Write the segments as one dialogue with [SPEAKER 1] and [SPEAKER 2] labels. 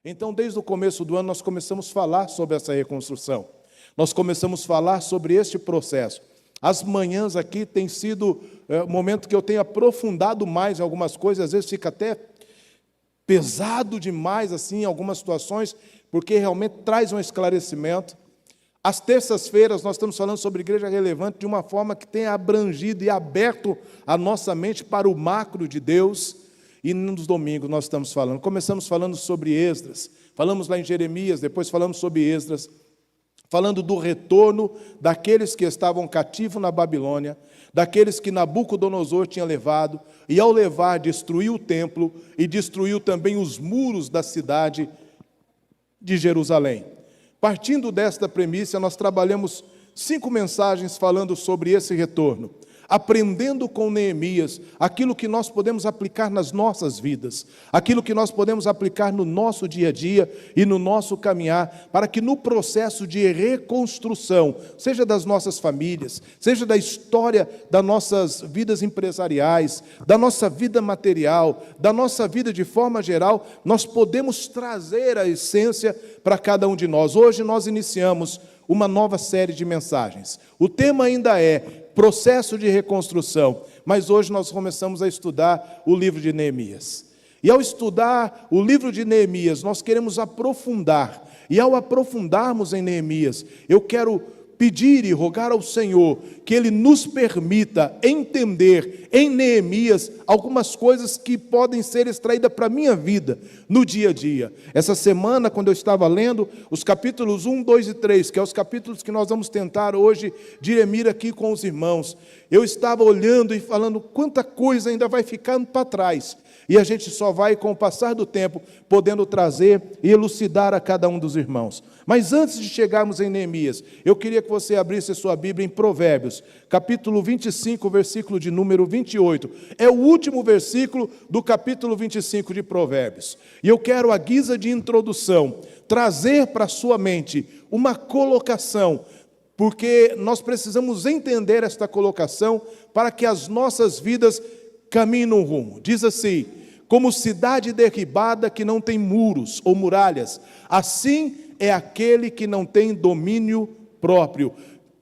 [SPEAKER 1] Então, desde o começo do ano, nós começamos a falar sobre essa reconstrução. Nós começamos a falar sobre este processo. As manhãs aqui têm sido um momento que eu tenho aprofundado mais em algumas coisas, às vezes fica até pesado demais, assim, em algumas situações, porque realmente traz um esclarecimento. Às terças-feiras, nós estamos falando sobre igreja relevante de uma forma que tenha abrangido e aberto a nossa mente para o macro de Deus. E nos domingos nós estamos falando. Começamos falando sobre Esdras, falamos lá em Jeremias, depois falamos sobre Esdras, falando do retorno daqueles que estavam cativos na Babilônia, daqueles que Nabucodonosor tinha levado, e ao levar, destruiu o templo e destruiu também os muros da cidade de Jerusalém. Partindo desta premissa, nós trabalhamos 5 mensagens falando sobre esse retorno, aprendendo com Neemias aquilo que nós podemos aplicar nas nossas vidas, aquilo que nós podemos aplicar no nosso dia a dia e no nosso caminhar, para que no processo de reconstrução, seja das nossas famílias, seja da história das nossas vidas empresariais, da nossa vida material, da nossa vida de forma geral, nós podemos trazer a essência para cada um de nós. Hoje nós iniciamos uma nova série de mensagens. O tema ainda é processo de reconstrução, mas hoje nós começamos a estudar o livro de Neemias. E ao estudar o livro de Neemias, nós queremos aprofundar. E ao aprofundarmos em Neemias, eu quero pedir e rogar ao Senhor que Ele nos permita entender em Neemias algumas coisas que podem ser extraídas para a minha vida no dia a dia. Essa semana, quando eu estava lendo os capítulos 1, 2 e 3, que é os capítulos que nós vamos tentar hoje dirimir aqui com os irmãos, eu estava olhando e falando quanta coisa ainda vai ficando para trás. E a gente só vai, com o passar do tempo, podendo trazer e elucidar a cada um dos irmãos. Mas antes de chegarmos em Neemias, eu queria que você abrisse a sua Bíblia em Provérbios, capítulo 25, versículo de número 28. É o último versículo do capítulo 25 de Provérbios. E eu quero, à guisa de introdução, trazer para a sua mente uma colocação, porque nós precisamos entender esta colocação para que as nossas vidas caminhem num rumo. Diz assim: como cidade derribada que não tem muros ou muralhas, assim é aquele que não tem domínio próprio.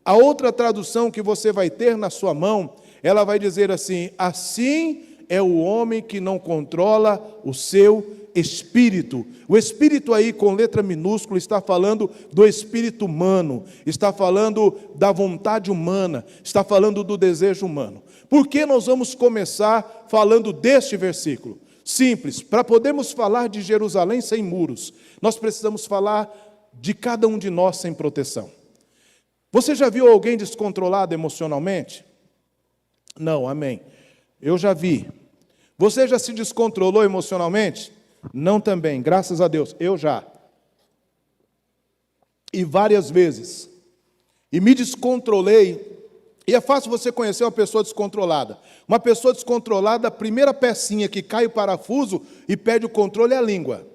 [SPEAKER 1] A outra tradução que você vai ter na sua mão, ela vai dizer assim: assim é o homem que não controla o seu espírito. O espírito aí com letra minúscula está falando do espírito humano, está falando da vontade humana, está falando do desejo humano. Por que nós vamos começar falando deste versículo? Simples, para podermos falar de Jerusalém sem muros, nós precisamos falar de cada um de nós sem proteção. Você já viu alguém descontrolado emocionalmente? Não, amém. Eu já vi. Você já se descontrolou emocionalmente? Não também, graças a Deus, eu já. E várias vezes. E me descontrolei. E é fácil você conhecer uma pessoa descontrolada. Uma pessoa descontrolada, a primeira pecinha que cai o parafuso e perde o controle é a língua.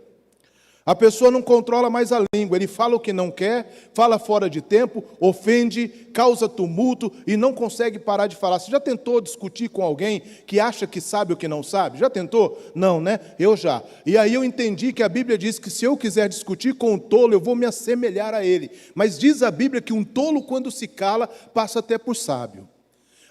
[SPEAKER 1] A pessoa não controla mais a língua, ele fala o que não quer, fala fora de tempo, ofende, causa tumulto e não consegue parar de falar. Você já tentou discutir com alguém que acha que sabe o que não sabe? Já tentou? Não, né? Eu já. E aí eu entendi que a Bíblia diz que se eu quiser discutir com um tolo, eu vou me assemelhar a ele. Mas diz a Bíblia que um tolo, quando se cala, passa até por sábio.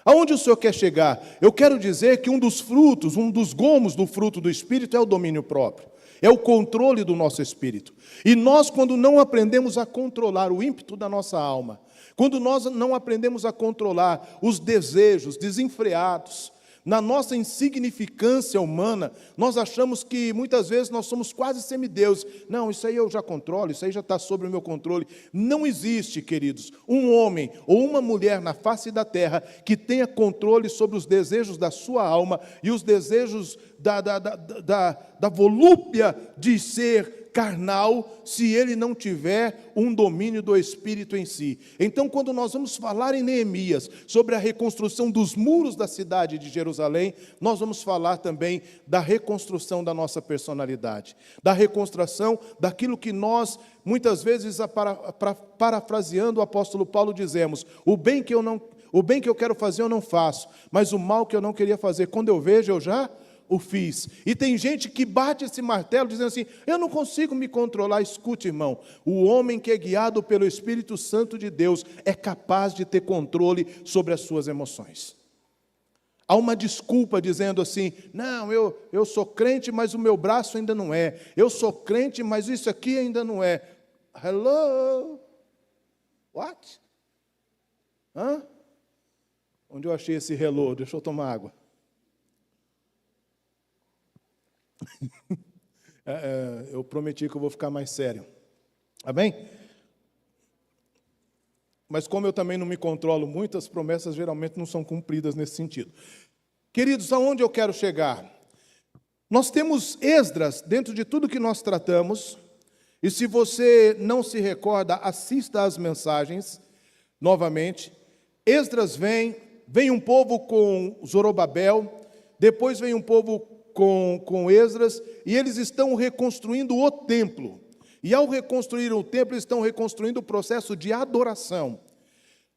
[SPEAKER 1] Aonde o Senhor quer chegar? Eu quero dizer que um dos frutos, um dos gomos do fruto do Espírito é o domínio próprio. É o controle do nosso espírito. E nós, quando não aprendemos a controlar o ímpeto da nossa alma, quando nós não aprendemos a controlar os desejos desenfreados, na nossa insignificância humana, nós achamos que muitas vezes nós somos quase semideuses. Não, isso aí eu já controlo, isso aí já está sob o meu controle. Não existe, queridos, um homem ou uma mulher na face da terra que tenha controle sobre os desejos da sua alma e os desejos da volúpia de ser carnal, se ele não tiver um domínio do Espírito em si. Então, quando nós vamos falar em Neemias sobre a reconstrução dos muros da cidade de Jerusalém, nós vamos falar também da reconstrução da nossa personalidade, da reconstrução daquilo que nós, muitas vezes, parafraseando o apóstolo Paulo, dizemos: o bem que eu quero fazer eu não faço, mas o mal que eu não queria fazer, quando eu vejo, eu já o fiz. E tem gente que bate esse martelo dizendo assim, eu não consigo me controlar. Escute, irmão, o homem que é guiado pelo Espírito Santo de Deus é capaz de ter controle sobre as suas emoções. Há uma desculpa dizendo assim, não, eu sou crente, mas o meu braço ainda não é. Eu sou crente, mas isso aqui ainda não é. Hello? What? Hã? Onde eu achei esse hello? Deixa eu tomar água. Eu prometi que eu vou ficar mais sério. Amém? Mas como eu também não me controlo muito, as promessas geralmente não são cumpridas nesse sentido. Queridos, aonde eu quero chegar? Nós temos Esdras dentro de tudo que nós tratamos, e se você não se recorda, assista às mensagens novamente. Esdras vem um povo com Zorobabel, depois vem um povo com Esdras, e eles estão reconstruindo o templo. E ao reconstruir o templo, eles estão reconstruindo o processo de adoração.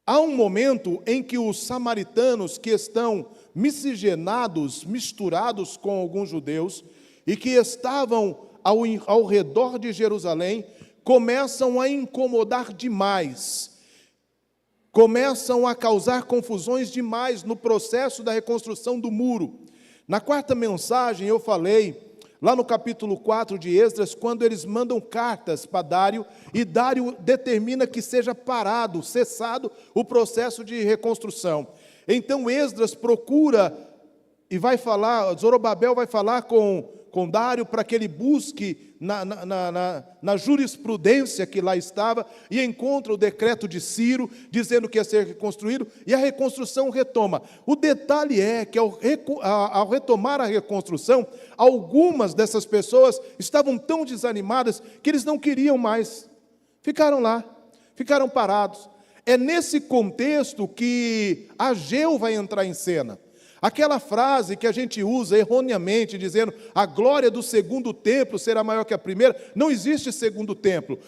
[SPEAKER 1] Há um momento em que os samaritanos que estão miscigenados, misturados com alguns judeus, e que estavam ao redor de Jerusalém, começam a incomodar demais, começam a causar confusões demais no processo da reconstrução do muro. Na quarta mensagem eu falei, lá no capítulo 4 de Esdras, quando eles mandam cartas para Dário, e Dário determina que seja parado, cessado o processo de reconstrução. Então Esdras procura e vai falar, Zorobabel vai falar com Dário para que ele busque na jurisprudência que lá estava e encontra o decreto de Ciro, dizendo que ia ser reconstruído, e a reconstrução retoma. O detalhe é que ao retomar a reconstrução, algumas dessas pessoas estavam tão desanimadas que eles não queriam mais. Ficaram lá, ficaram parados. É nesse contexto que Ageu vai entrar em cena. Aquela frase que a gente usa erroneamente, dizendo a glória do segundo templo será maior que a primeira, não existe segundo templo.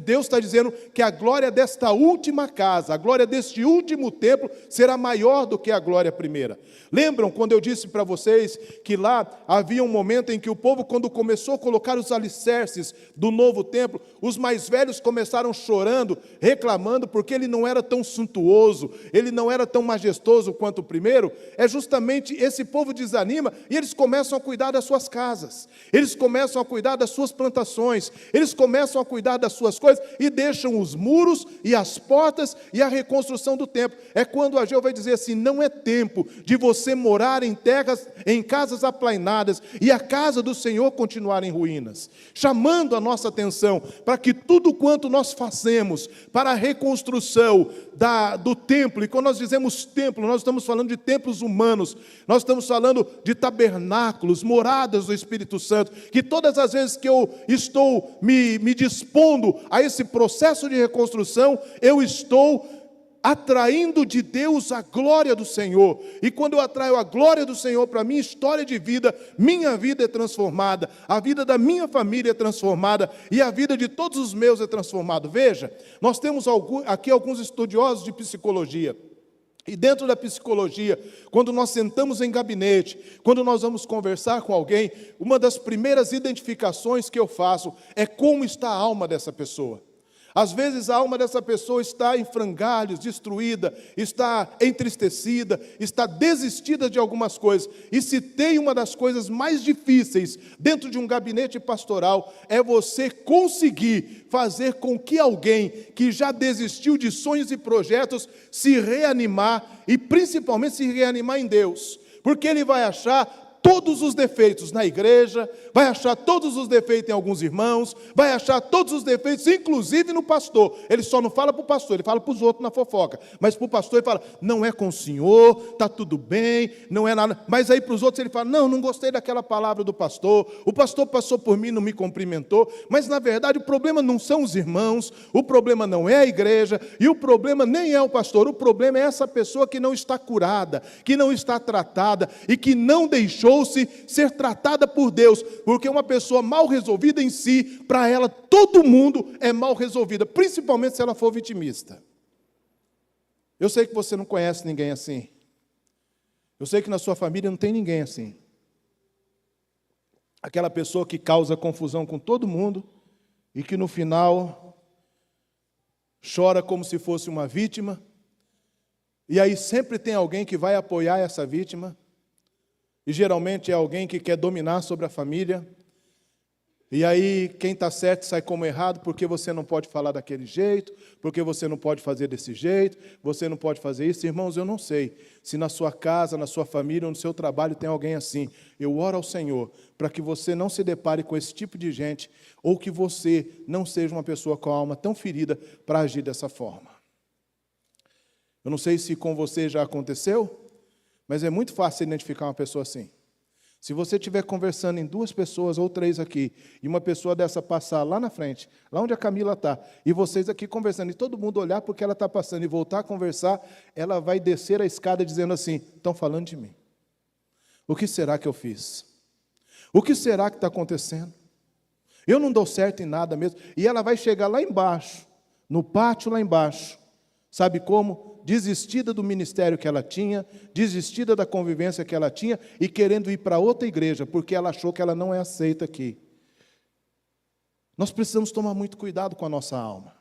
[SPEAKER 1] Deus está dizendo que a glória desta última casa, a glória deste último templo será maior do que a glória primeira. Lembram quando eu disse para vocês que lá havia um momento em que o povo, quando começou a colocar os alicerces do novo templo, os mais velhos começaram chorando, reclamando, porque ele não era tão suntuoso, ele não era tão majestoso quanto o primeiro. Justamente esse povo desanima e eles começam a cuidar das suas casas, eles começam a cuidar das suas plantações, eles começam a cuidar das suas coisas e deixam os muros e as portas e a reconstrução do templo. É quando Ageu vai dizer assim, não é tempo de você morar em terras, em casas aplainadas e a casa do Senhor continuar em ruínas, chamando a nossa atenção para que tudo quanto nós fazemos para a reconstrução do templo, e quando nós dizemos templo, nós estamos falando de templos humanos, nós estamos falando de tabernáculos, moradas do Espírito Santo, que todas as vezes que eu estou me dispondo a esse processo de reconstrução, eu estou atraindo de Deus a glória do Senhor, e quando eu atraio a glória do Senhor para a minha história de vida, minha vida é transformada, a vida da minha família é transformada, e a vida de todos os meus é transformada. Veja, nós temos aqui alguns estudiosos de psicologia, e dentro da psicologia, quando nós sentamos em gabinete, quando nós vamos conversar com alguém, uma das primeiras identificações que eu faço é como está a alma dessa pessoa. Às vezes a alma dessa pessoa está em frangalhos, destruída, está entristecida, está desistida de algumas coisas. E se tem uma das coisas mais difíceis dentro de um gabinete pastoral, é você conseguir fazer com que alguém que já desistiu de sonhos e projetos se reanimar, e principalmente se reanimar em Deus. Porque ele vai achar todos os defeitos na igreja, vai achar todos os defeitos em alguns irmãos, vai achar todos os defeitos, inclusive no pastor. Ele só não fala para o pastor, ele fala para os outros na fofoca. Mas para o pastor ele fala, não é com o senhor, está tudo bem, não é nada. Mas aí para os outros ele fala, não gostei daquela palavra do pastor, o pastor passou por mim, não me cumprimentou. Mas na verdade o problema não são os irmãos, o problema não é a igreja, e o problema nem é o pastor, o problema é essa pessoa que não está curada, que não está tratada, e que não deixou ser tratada por Deus, porque uma pessoa mal resolvida em si, para ela todo mundo é mal resolvida, principalmente se ela for vitimista. Eu sei que você não conhece ninguém assim, eu sei que na sua família não tem ninguém assim, aquela pessoa que causa confusão com todo mundo e que no final chora como se fosse uma vítima, e aí sempre tem alguém que vai apoiar essa vítima, e geralmente é alguém que quer dominar sobre a família, e aí quem está certo sai como errado, porque você não pode falar daquele jeito, porque você não pode fazer desse jeito, você não pode fazer isso. Irmãos, eu não sei se na sua casa, na sua família ou no seu trabalho tem alguém assim. Eu oro ao Senhor para que você não se depare com esse tipo de gente, ou que você não seja uma pessoa com a alma tão ferida para agir dessa forma. Eu não sei se com você já aconteceu, mas é muito fácil identificar uma pessoa assim. Se você estiver conversando em 2 pessoas ou 3 aqui, e uma pessoa dessa passar lá na frente, lá onde a Camila está, e vocês aqui conversando, e todo mundo olhar porque ela está passando e voltar a conversar, ela vai descer a escada dizendo assim: estão falando de mim. O que será que eu fiz? O que será que está acontecendo? Eu não dou certo em nada mesmo. E ela vai chegar lá embaixo, no pátio lá embaixo, sabe como? Desistida do ministério que ela tinha, desistida da convivência que ela tinha e querendo ir para outra igreja, porque ela achou que ela não é aceita aqui. Nós precisamos tomar muito cuidado com a nossa alma.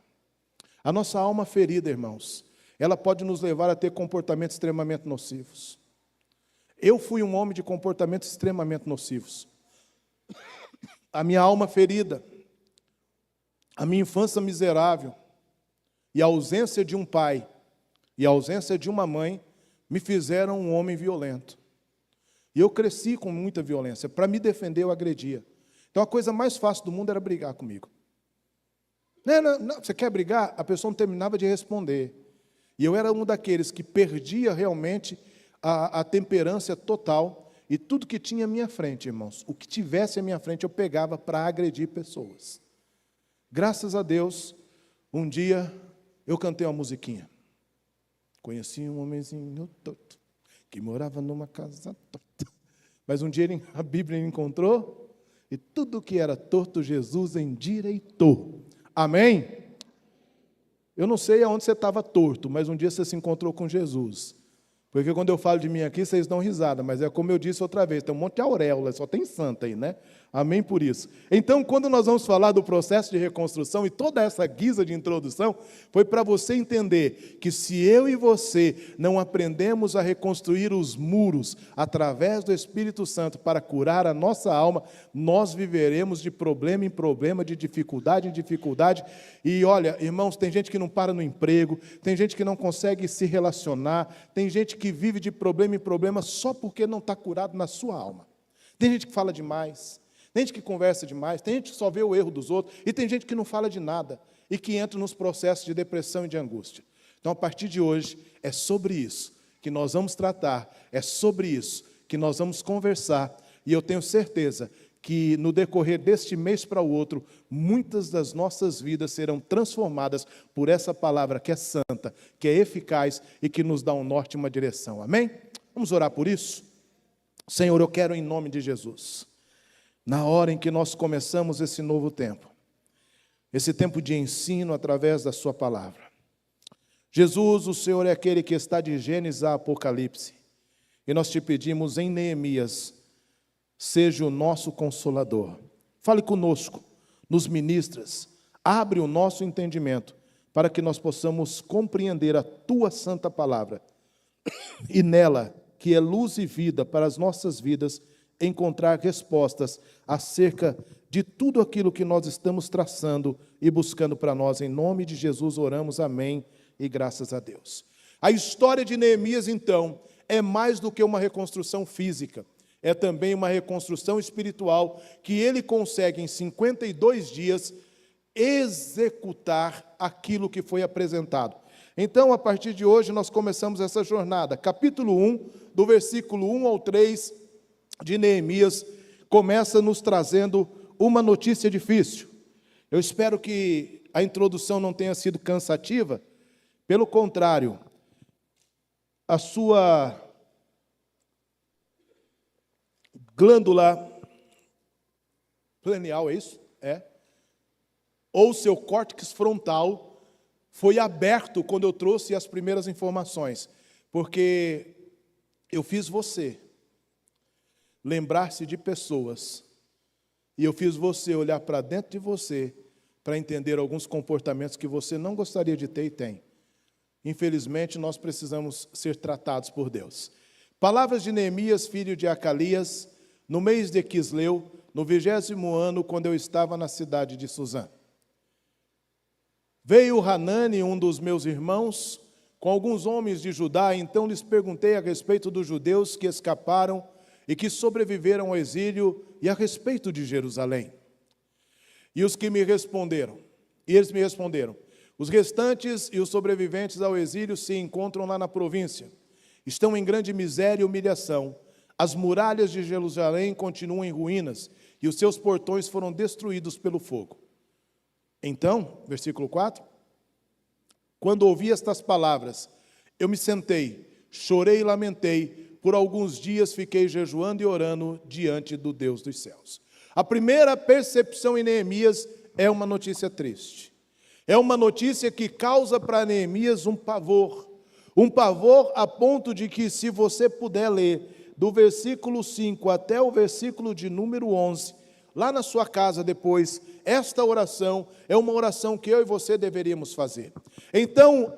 [SPEAKER 1] A nossa alma ferida, irmãos, ela pode nos levar a ter comportamentos extremamente nocivos. Eu fui um homem de comportamentos extremamente nocivos. A minha alma ferida, a minha infância miserável e a ausência de um pai e a ausência de uma mãe me fizeram um homem violento. E eu cresci com muita violência. Para me defender, eu agredia. Então, a coisa mais fácil do mundo era brigar comigo. Não, você quer brigar? A pessoa não terminava de responder. E eu era um daqueles que perdia realmente a temperança total, e tudo que tinha à minha frente, irmãos, o que tivesse à minha frente, eu pegava para agredir pessoas. Graças a Deus, um dia eu cantei uma musiquinha. Conheci um homenzinho torto, que morava numa casa torta. Mas um dia a Bíblia encontrou, e tudo que era torto, Jesus endireitou. Amém? Eu não sei aonde você estava torto, mas um dia você se encontrou com Jesus. Porque quando eu falo de mim aqui, vocês dão risada, mas é como eu disse outra vez, tem um monte de auréola, só tem santa aí, né? Amém por isso. Então, quando nós vamos falar do processo de reconstrução e toda essa guisa de introdução, foi para você entender que se eu e você não aprendemos a reconstruir os muros através do Espírito Santo para curar a nossa alma, nós viveremos de problema em problema, de dificuldade em dificuldade. E olha, irmãos, tem gente que não para no emprego, tem gente que não consegue se relacionar, tem gente que vive de problema em problema só porque não está curado na sua alma. Tem gente que fala demais, tem gente que conversa demais, tem gente que só vê o erro dos outros, e tem gente que não fala de nada, e que entra nos processos de depressão e de angústia. Então, a partir de hoje, é sobre isso que nós vamos tratar, é sobre isso que nós vamos conversar, e eu tenho certeza que no decorrer deste mês para o outro, muitas das nossas vidas serão transformadas por essa palavra que é santa, que é eficaz e que nos dá um norte e uma direção. Amém? Vamos orar por isso? Senhor, eu quero em nome de Jesus, na hora em que nós começamos esse novo tempo, esse tempo de ensino através da sua palavra. Jesus, o Senhor é aquele que está de Gênesis a Apocalipse, e nós te pedimos em Neemias, seja o nosso consolador. Fale conosco, nos ministras, abre o nosso entendimento, para que nós possamos compreender a tua santa palavra, e nela, que é luz e vida para as nossas vidas, encontrar respostas acerca de tudo aquilo que nós estamos traçando e buscando para nós. Em nome de Jesus oramos, amém, e graças a Deus. A história de Neemias, então, é mais do que uma reconstrução física, é também uma reconstrução espiritual, que ele consegue em 52 dias executar aquilo que foi apresentado. Então, a partir de hoje, nós começamos essa jornada. Capítulo 1, do versículo 1 ao 3 de Neemias, começa nos trazendo uma notícia difícil. Eu espero que a introdução não tenha sido cansativa, pelo contrário, a sua glândula pineal, é isso? É. Ou seu córtex frontal foi aberto quando eu trouxe as primeiras informações, porque eu fiz você lembrar-se de pessoas E eu fiz você olhar para dentro de você para entender alguns comportamentos que você não gostaria de ter e tem. Infelizmente, nós precisamos ser tratados por Deus. Palavras de Neemias, filho de Acalias, no mês de Quisleu, no 20º ano, quando eu estava na cidade de Suzã. Veio Hanani, um dos meus irmãos, com alguns homens de Judá, então lhes perguntei a respeito dos judeus que escaparam e que sobreviveram ao exílio e a respeito de Jerusalém. E os que me responderam, eles me responderam, os restantes e os sobreviventes ao exílio se encontram lá na província. Estão em grande miséria e humilhação. As muralhas de Jerusalém continuam em ruínas e os seus portões foram destruídos pelo fogo. Então, versículo 4, quando ouvi estas palavras, eu me sentei, chorei e lamentei, por alguns dias fiquei jejuando e orando diante do Deus dos céus. A primeira percepção em Neemias é uma notícia triste. É uma notícia que causa para Neemias um pavor a ponto de que, se você puder ler, do versículo 5 até o versículo de número 11, lá na sua casa depois, esta oração é uma oração que eu e você deveríamos fazer. Então,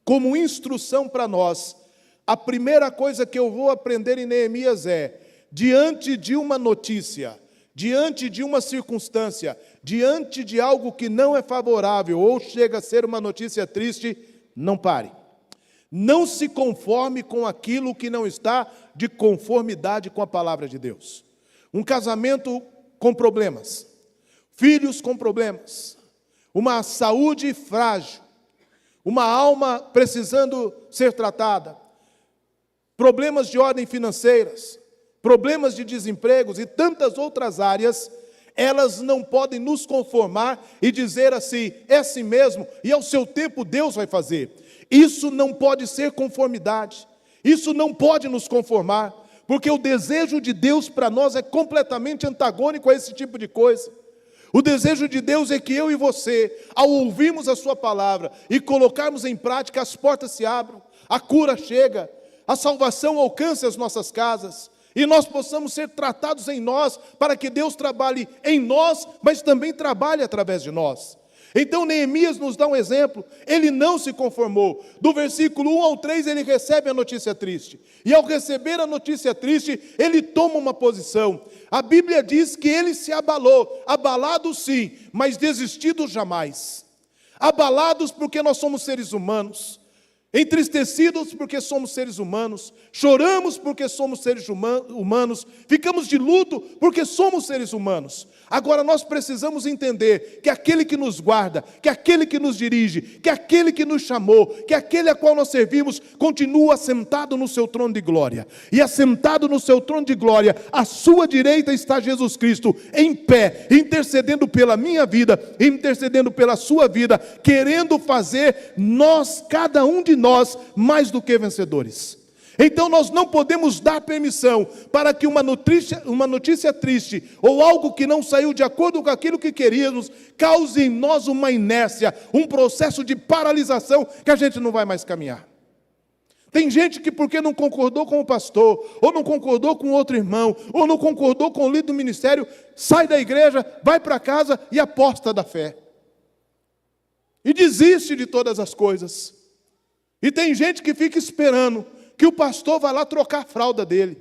[SPEAKER 1] como instrução para nós, a primeira coisa que eu vou aprender em Neemias é, diante de uma notícia, diante de uma circunstância, diante de algo que não é favorável ou chega a ser uma notícia triste, não pare. Não se conforme com aquilo que não está de conformidade com a palavra de Deus. Um casamento com problemas, filhos com problemas, uma saúde frágil, uma alma precisando ser tratada, problemas de ordem financeiras, problemas de desempregos e tantas outras áreas, elas não podem nos conformar e dizer assim, é assim mesmo, e ao seu tempo Deus vai fazer. Isso não pode ser conformidade, isso não pode nos conformar, porque o desejo de Deus para nós é completamente antagônico a esse tipo de coisa. O desejo de Deus é que eu e você, ao ouvirmos a sua palavra e colocarmos em prática, as portas se abram, a cura chega, a salvação alcance as nossas casas, e nós possamos ser tratados em nós, para que Deus trabalhe em nós, mas também trabalhe através de nós. Então Neemias nos dá um exemplo, ele não se conformou. Do versículo 1 ao 3 ele recebe a notícia triste, e ao receber a notícia triste, ele toma uma posição. A Bíblia diz que ele se abalou, abalado sim, mas desistido jamais. Abalados porque nós somos seres humanos, entristecidos porque somos seres humanos, choramos porque somos seres humanos, ficamos de luto porque somos seres humanos. Agora nós precisamos entender que aquele que nos guarda, que aquele que nos dirige, que aquele que nos chamou, que aquele a qual nós servimos, continua assentado no seu trono de glória. E assentado no seu trono de glória, à sua direita está Jesus Cristo, em pé, intercedendo pela minha vida, intercedendo pela sua vida, querendo fazer nós, cada um de nós, mais do que vencedores. Então nós não podemos dar permissão para que uma notícia triste, ou algo que não saiu de acordo com aquilo que queríamos, cause em nós uma inércia, um processo de paralisação, que a gente não vai mais caminhar. Tem gente que, porque não concordou com o pastor, ou não concordou com outro irmão, ou não concordou com o líder do ministério, sai da igreja, vai para casa e aposta da fé. E desiste de todas as coisas. E tem gente que fica esperando que o pastor vai lá trocar a fralda dele,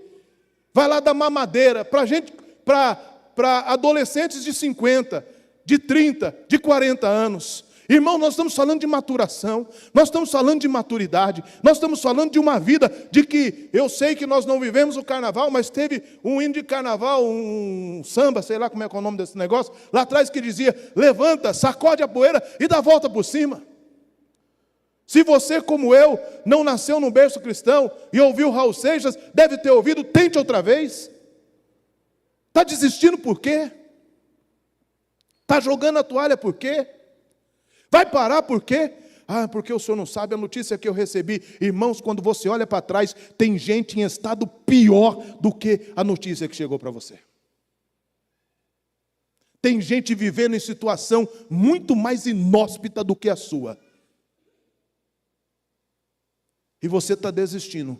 [SPEAKER 1] vai lá dar mamadeira para adolescentes de 50, de 30, de 40 anos. Irmão, nós estamos falando de maturação, nós estamos falando de maturidade, nós estamos falando de uma vida de que, eu sei que nós não vivemos o carnaval, mas teve um hino de carnaval, um samba, sei lá como é que é o nome desse negócio, lá atrás que dizia, levanta, sacode a poeira e dá a volta por cima. Se você, como eu, não nasceu num berço cristão e ouviu Raul Seixas, deve ter ouvido, tente outra vez. Está desistindo por quê? Está jogando a toalha por quê? Vai parar por quê? Ah, porque o senhor não sabe a notícia que eu recebi. Irmãos, quando você olha para trás, tem gente em estado pior do que a notícia que chegou para você. Tem gente vivendo em situação muito mais inóspita do que a sua. E você está desistindo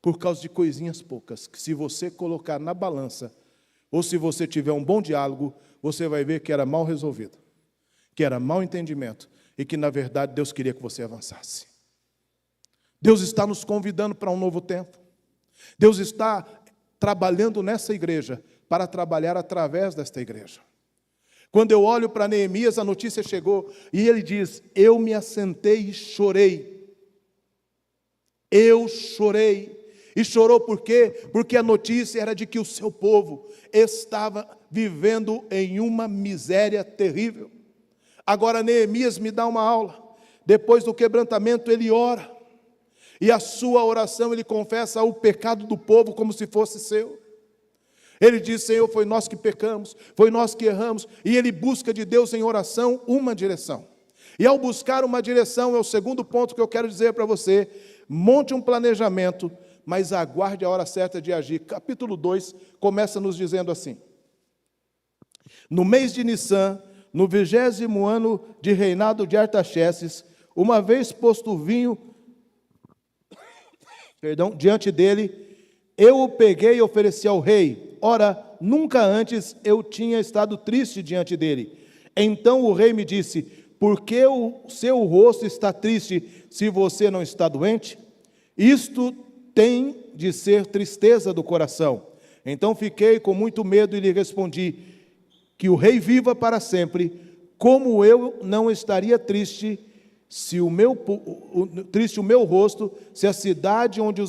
[SPEAKER 1] por causa de coisinhas poucas, que se você colocar na balança, ou se você tiver um bom diálogo, você vai ver que era mal resolvido, que era mau entendimento, e que, na verdade, Deus queria que você avançasse. Deus está nos convidando para um novo tempo. Deus está trabalhando nessa igreja para trabalhar através desta igreja. Quando eu olho para Neemias, a notícia chegou e ele diz: eu me assentei e chorei. Eu chorei. E chorou por quê? Porque a notícia era de que o seu povo estava vivendo em uma miséria terrível. Agora Neemias me dá uma aula. Depois do quebrantamento ele ora. E a sua oração ele confessa o pecado do povo como se fosse seu. Ele diz: Senhor, foi nós que pecamos, foi nós que erramos. E ele busca de Deus em oração uma direção. E ao buscar uma direção, é o segundo ponto que eu quero dizer para você: monte um planejamento, mas aguarde a hora certa de agir. Capítulo 2 começa nos dizendo assim: no mês de Nissan, no 20º ano de reinado de Artaxerxes, uma vez posto o vinho, diante dele, eu o peguei e ofereci ao rei. Ora, nunca antes eu tinha estado triste diante dele. Então o rei me disse: por que o seu rosto está triste, se você não está doente? Isto tem de ser tristeza do coração. Então fiquei com muito medo e lhe respondi: que o rei viva para sempre. Como eu não estaria triste se o meu rosto, se a cidade onde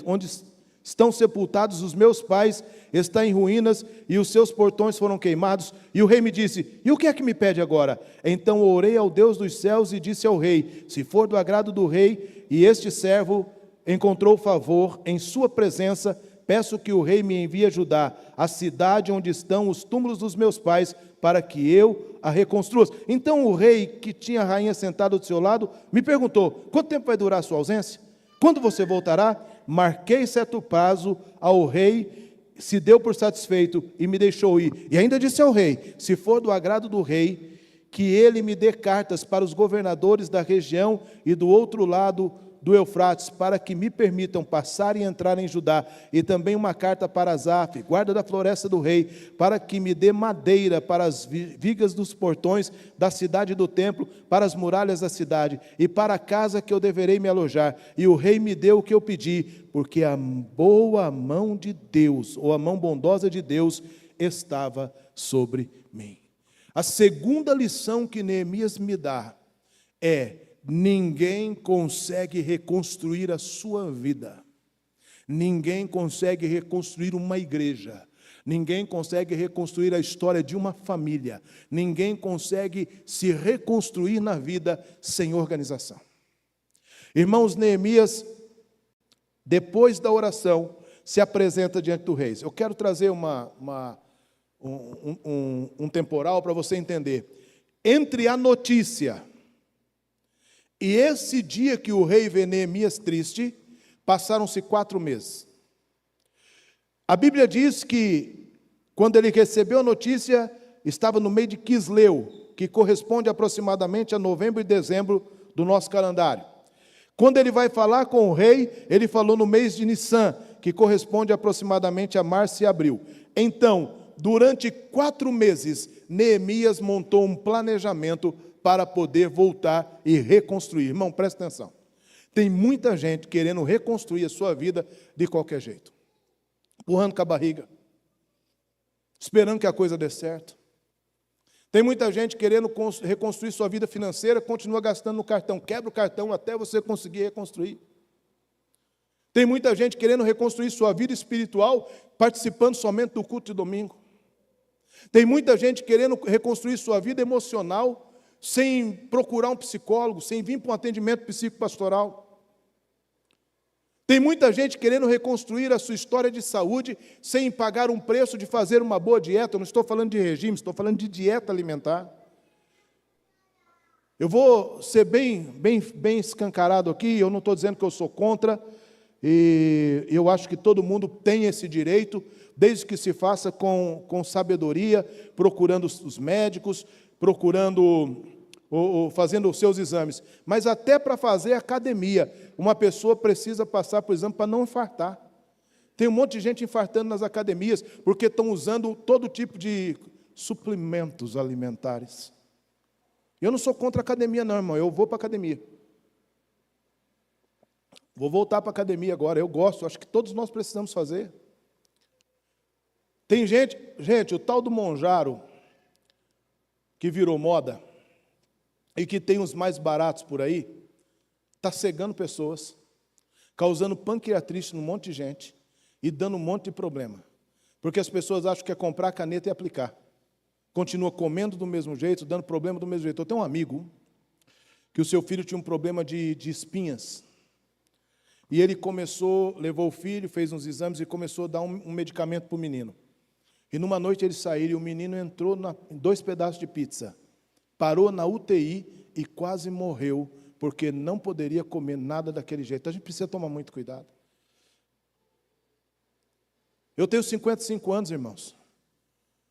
[SPEAKER 1] onde estão sepultados os meus pais está em ruínas e os seus portões foram queimados. E o rei me disse: e o que é que me pede agora? Então orei ao Deus dos céus e disse ao rei: se for do agrado do rei e este servo encontrou favor em sua presença, peço que o rei me envie a Judá, a cidade onde estão os túmulos dos meus pais, para que eu a reconstrua. Então o rei, que tinha a rainha sentada do seu lado, me perguntou: quanto tempo vai durar a sua ausência? Quando você voltará? Marquei certo prazo ao rei, se deu por satisfeito e me deixou ir. E ainda disse ao rei: se for do agrado do rei, que ele me dê cartas para os governadores da região e do outro lado do Eufrates, para que me permitam passar e entrar em Judá, e também uma carta para Asaf, guarda da floresta do rei, para que me dê madeira para as vigas dos portões da cidade e do templo, para as muralhas da cidade, e para a casa que eu deverei me alojar. E o rei me deu o que eu pedi, porque a boa mão de Deus, ou a mão bondosa de Deus, estava sobre mim. A segunda lição que Neemias me dá é: ninguém consegue reconstruir a sua vida. Ninguém consegue reconstruir uma igreja. Ninguém consegue reconstruir a história de uma família. Ninguém consegue se reconstruir na vida sem organização. Irmãos, Neemias, depois da oração, se apresenta diante do rei. Eu quero trazer um temporal para você entender. Entre a notícia e esse dia que o rei vê Neemias triste, passaram-se 4 meses. A Bíblia diz que, quando ele recebeu a notícia, estava no mês de Quisleu, que corresponde aproximadamente a novembro e dezembro do nosso calendário. Quando ele vai falar com o rei, ele falou no mês de Nissan, que corresponde aproximadamente a março e abril. Então, durante 4 meses, Neemias montou um planejamento para poder voltar e reconstruir. Irmão, presta atenção. Tem muita gente querendo reconstruir a sua vida de qualquer jeito. Empurrando com a barriga. Esperando que a coisa dê certo. Tem muita gente querendo reconstruir sua vida financeira, continua gastando no cartão. Quebra o cartão até você conseguir reconstruir. Tem muita gente querendo reconstruir sua vida espiritual, participando somente do culto de domingo. Tem muita gente querendo reconstruir sua vida emocional, sem procurar um psicólogo, sem vir para um atendimento psicopastoral. Tem muita gente querendo reconstruir a sua história de saúde, sem pagar um preço de fazer uma boa dieta. Eu não estou falando de regime, estou falando de dieta alimentar. Eu vou ser bem escancarado aqui, eu não estou dizendo que eu sou contra, e eu acho que todo mundo tem esse direito, desde que se faça com sabedoria, procurando os médicos, procurando ou fazendo os seus exames. Mas até para fazer academia, uma pessoa precisa passar por exame para não infartar. Tem um monte de gente infartando nas academias, porque estão usando todo tipo de suplementos alimentares. Eu não sou contra a academia não, irmão, eu vou para a academia. Vou voltar para a academia agora, eu gosto, acho que todos nós precisamos fazer. Tem gente, o tal do Monjaro, que virou moda, e que tem os mais baratos por aí, está cegando pessoas, causando pancreatite num monte de gente, e dando um monte de problema. Porque as pessoas acham que é comprar caneta e aplicar. Continua comendo do mesmo jeito, dando problema do mesmo jeito. Eu tenho um amigo, que o seu filho tinha um problema de espinhas, e ele levou o filho, fez uns exames e começou a dar um medicamento para o menino. E numa noite eles saíram e o menino entrou em 2 pedaços de pizza, parou na UTI e quase morreu, porque não poderia comer nada daquele jeito. Então a gente precisa tomar muito cuidado. Eu tenho 55 anos, irmãos.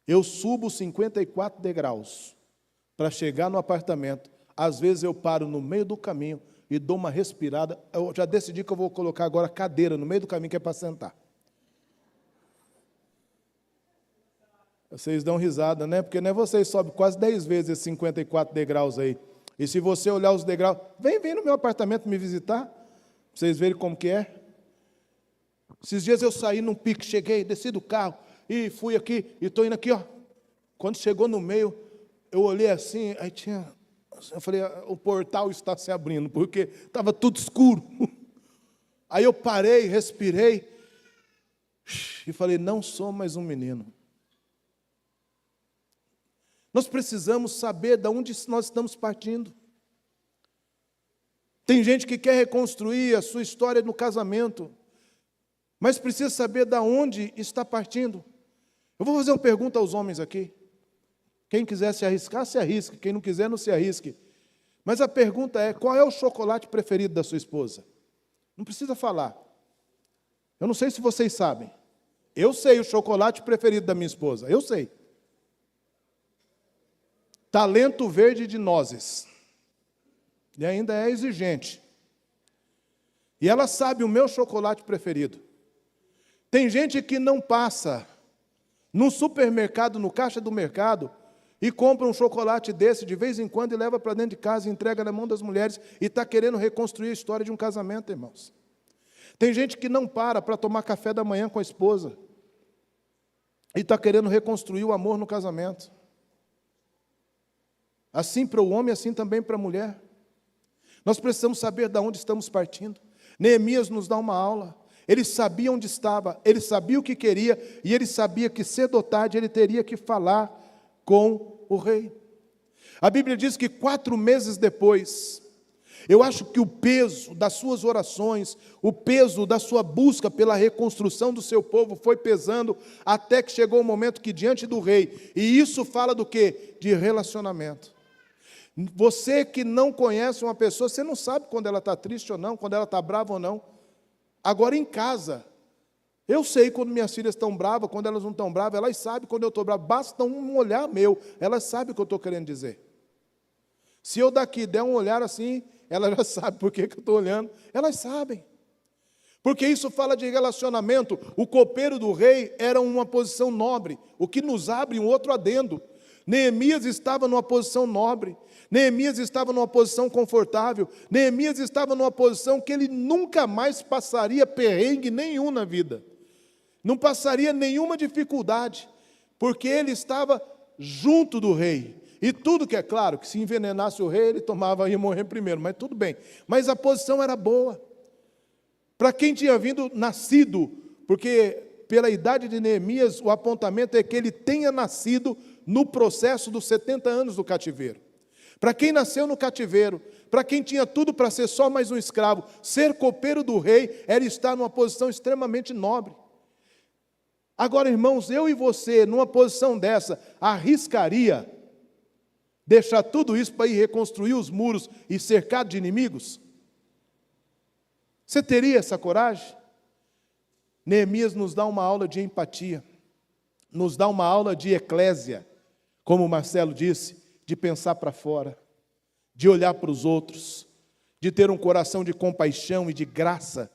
[SPEAKER 1] Eu subo 54 degraus para chegar no apartamento. Às vezes eu paro no meio do caminho e dou uma respirada. Eu já decidi que eu vou colocar agora cadeira no meio do caminho, que é para sentar. Vocês dão risada, né? Porque não é vocês sobem quase 10 vezes esses 54 degraus aí. E se você olhar os degraus, vem no meu apartamento me visitar, para vocês verem como que é. Esses dias eu saí num pique, cheguei, desci do carro e fui aqui, e estou indo aqui, ó. Quando chegou no meio, eu olhei assim, aí eu falei, o portal está se abrindo, porque estava tudo escuro. Aí eu parei, respirei, e falei, não sou mais um menino. Nós precisamos saber de onde nós estamos partindo. Tem gente que quer reconstruir a sua história no casamento, mas precisa saber de onde está partindo. Eu vou fazer uma pergunta aos homens aqui. Quem quiser se arriscar, se arrisque. Quem não quiser, não se arrisque. Mas a pergunta é, qual é o chocolate preferido da sua esposa? Não precisa falar. Eu não sei se vocês sabem. Eu sei o chocolate preferido da minha esposa. Eu sei. Talento verde de nozes. E ainda é exigente. E ela sabe o meu chocolate preferido. Tem gente que não passa no supermercado, no caixa do mercado, e compra um chocolate desse de vez em quando e leva para dentro de casa e entrega na mão das mulheres e está querendo reconstruir a história de um casamento, irmãos. Tem gente que não para tomar café da manhã com a esposa e está querendo reconstruir o amor no casamento. Assim para o homem, assim também para a mulher. Nós precisamos saber de onde estamos partindo. Neemias nos dá uma aula. Ele sabia onde estava, ele sabia o que queria, e ele sabia que cedo ou tarde ele teria que falar com o rei. A Bíblia diz que 4 meses depois, eu acho que o peso das suas orações, o peso da sua busca pela reconstrução do seu povo foi pesando, até que chegou o momento que diante do rei, e isso fala do quê? De relacionamento. Você que não conhece uma pessoa, você não sabe quando ela está triste ou não, quando ela está brava ou não. Agora em casa, eu sei quando minhas filhas estão bravas, quando elas não estão bravas, elas sabem quando eu estou bravo, basta um olhar meu, elas sabem o que eu estou querendo dizer. Se eu daqui der um olhar assim, elas já sabem por que eu estou olhando, elas sabem. Porque isso fala de relacionamento. O copeiro do rei era uma posição nobre, o que nos abre um outro adendo. Neemias estava numa posição nobre, Neemias estava numa posição confortável, Neemias estava numa posição que ele nunca mais passaria perrengue nenhum na vida, não passaria nenhuma dificuldade, porque ele estava junto do rei, e tudo que é claro, que se envenenasse o rei, ele ia morrer primeiro, mas tudo bem, mas a posição era boa, para quem tinha nascido, porque pela idade de Neemias, o apontamento é que ele tenha nascido no processo dos 70 anos do cativeiro. Para quem nasceu no cativeiro, para quem tinha tudo para ser só mais um escravo, ser copeiro do rei era estar numa posição extremamente nobre. Agora, irmãos, eu e você, numa posição dessa, arriscaria deixar tudo isso para ir reconstruir os muros e cercado de inimigos? Você teria essa coragem? Neemias nos dá uma aula de empatia, nos dá uma aula de eclésia, como o Marcelo disse, de pensar para fora, de olhar para os outros, de ter um coração de compaixão e de graça,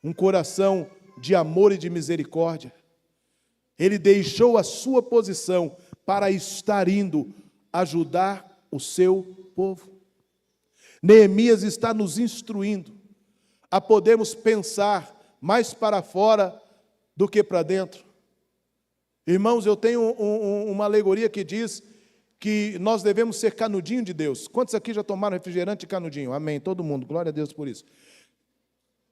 [SPEAKER 1] um coração de amor e de misericórdia. Ele deixou a sua posição para estar indo ajudar o seu povo. Neemias está nos instruindo a podermos pensar mais para fora do que para dentro. Irmãos, eu tenho uma alegoria que diz que nós devemos ser canudinho de Deus. Quantos aqui já tomaram refrigerante e canudinho? Amém, todo mundo, glória a Deus por isso.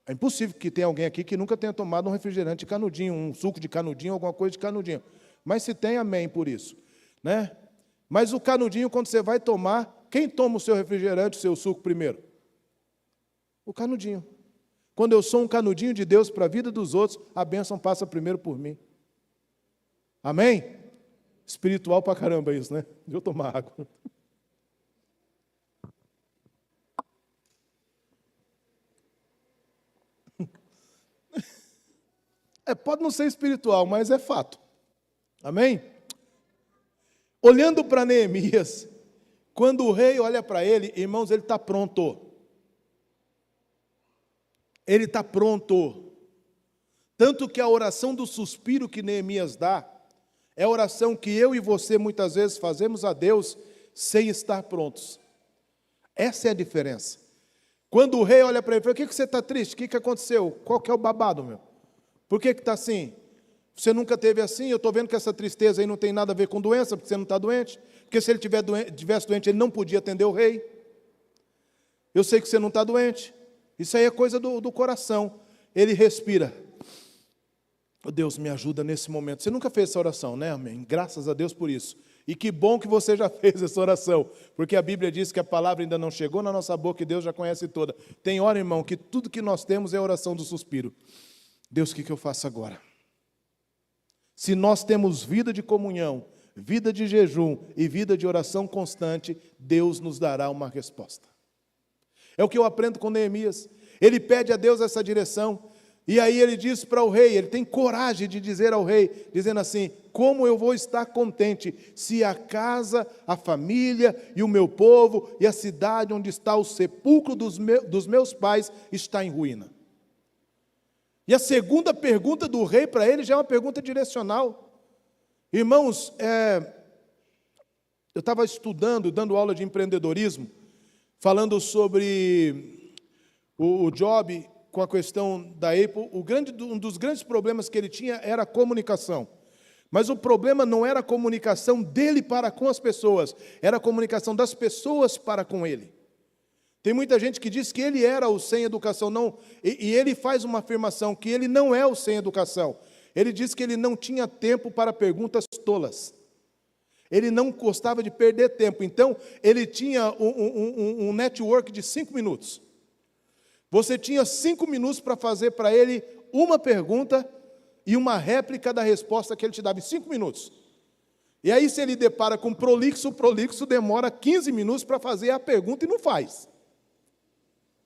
[SPEAKER 1] É impossível que tenha alguém aqui que nunca tenha tomado um refrigerante de canudinho, um suco de canudinho, alguma coisa de canudinho. Mas se tem, amém por isso, né? Mas o canudinho, quando você vai tomar, quem toma o seu refrigerante, o seu suco primeiro? O canudinho. Quando eu sou um canudinho de Deus para a vida dos outros, a bênção passa primeiro por mim. Amém? Espiritual pra caramba isso, né? Deixa eu tomar água. Pode não ser espiritual, mas é fato. Amém? Olhando para Neemias, quando o rei olha para ele, irmãos, ele está pronto. Ele está pronto. Tanto que a oração do suspiro que Neemias dá, é a oração que eu e você muitas vezes fazemos a Deus sem estar prontos. Essa é a diferença. Quando o rei olha para ele e fala, o que você está triste? O que aconteceu? Qual que é o babado, meu? Por que está assim? Você nunca teve assim? Eu estou vendo que essa tristeza aí não tem nada a ver com doença, porque você não está doente. Porque se ele tivesse doente, ele não podia atender o rei. Eu sei que você não está doente. Isso aí é coisa do coração. Ele respira. Oh, Deus, me ajuda nesse momento. Você nunca fez essa oração, né? Amém. Graças a Deus por isso. E que bom que você já fez essa oração, porque a Bíblia diz que a palavra ainda não chegou na nossa boca e Deus já conhece toda. Tem hora, irmão, que tudo que nós temos é a oração do suspiro. Deus, o que eu faço agora? Se nós temos vida de comunhão, vida de jejum e vida de oração constante, Deus nos dará uma resposta. É o que eu aprendo com Neemias. Ele pede a Deus essa direção. E aí ele diz para o rei, ele tem coragem de dizer ao rei, dizendo assim, como eu vou estar contente se a casa, a família e o meu povo e a cidade onde está o sepulcro dos meus pais está em ruína. E a segunda pergunta do rei para ele já é uma pergunta direcional. Irmãos, eu estava estudando, dando aula de empreendedorismo, falando sobre o Job, com a questão da Apple, um dos grandes problemas que ele tinha era a comunicação. Mas o problema não era a comunicação dele para com as pessoas, era a comunicação das pessoas para com ele. Tem muita gente que diz que ele era o sem educação, não, e ele faz uma afirmação que ele não é o sem educação. Ele diz que ele não tinha tempo para perguntas tolas. Ele não gostava de perder tempo, então ele tinha um network de 5 minutos. Você tinha 5 minutos para fazer para ele uma pergunta e uma réplica da resposta que ele te dava em 5 minutos. E aí, se ele depara com prolixo, o prolixo demora 15 minutos para fazer a pergunta e não faz.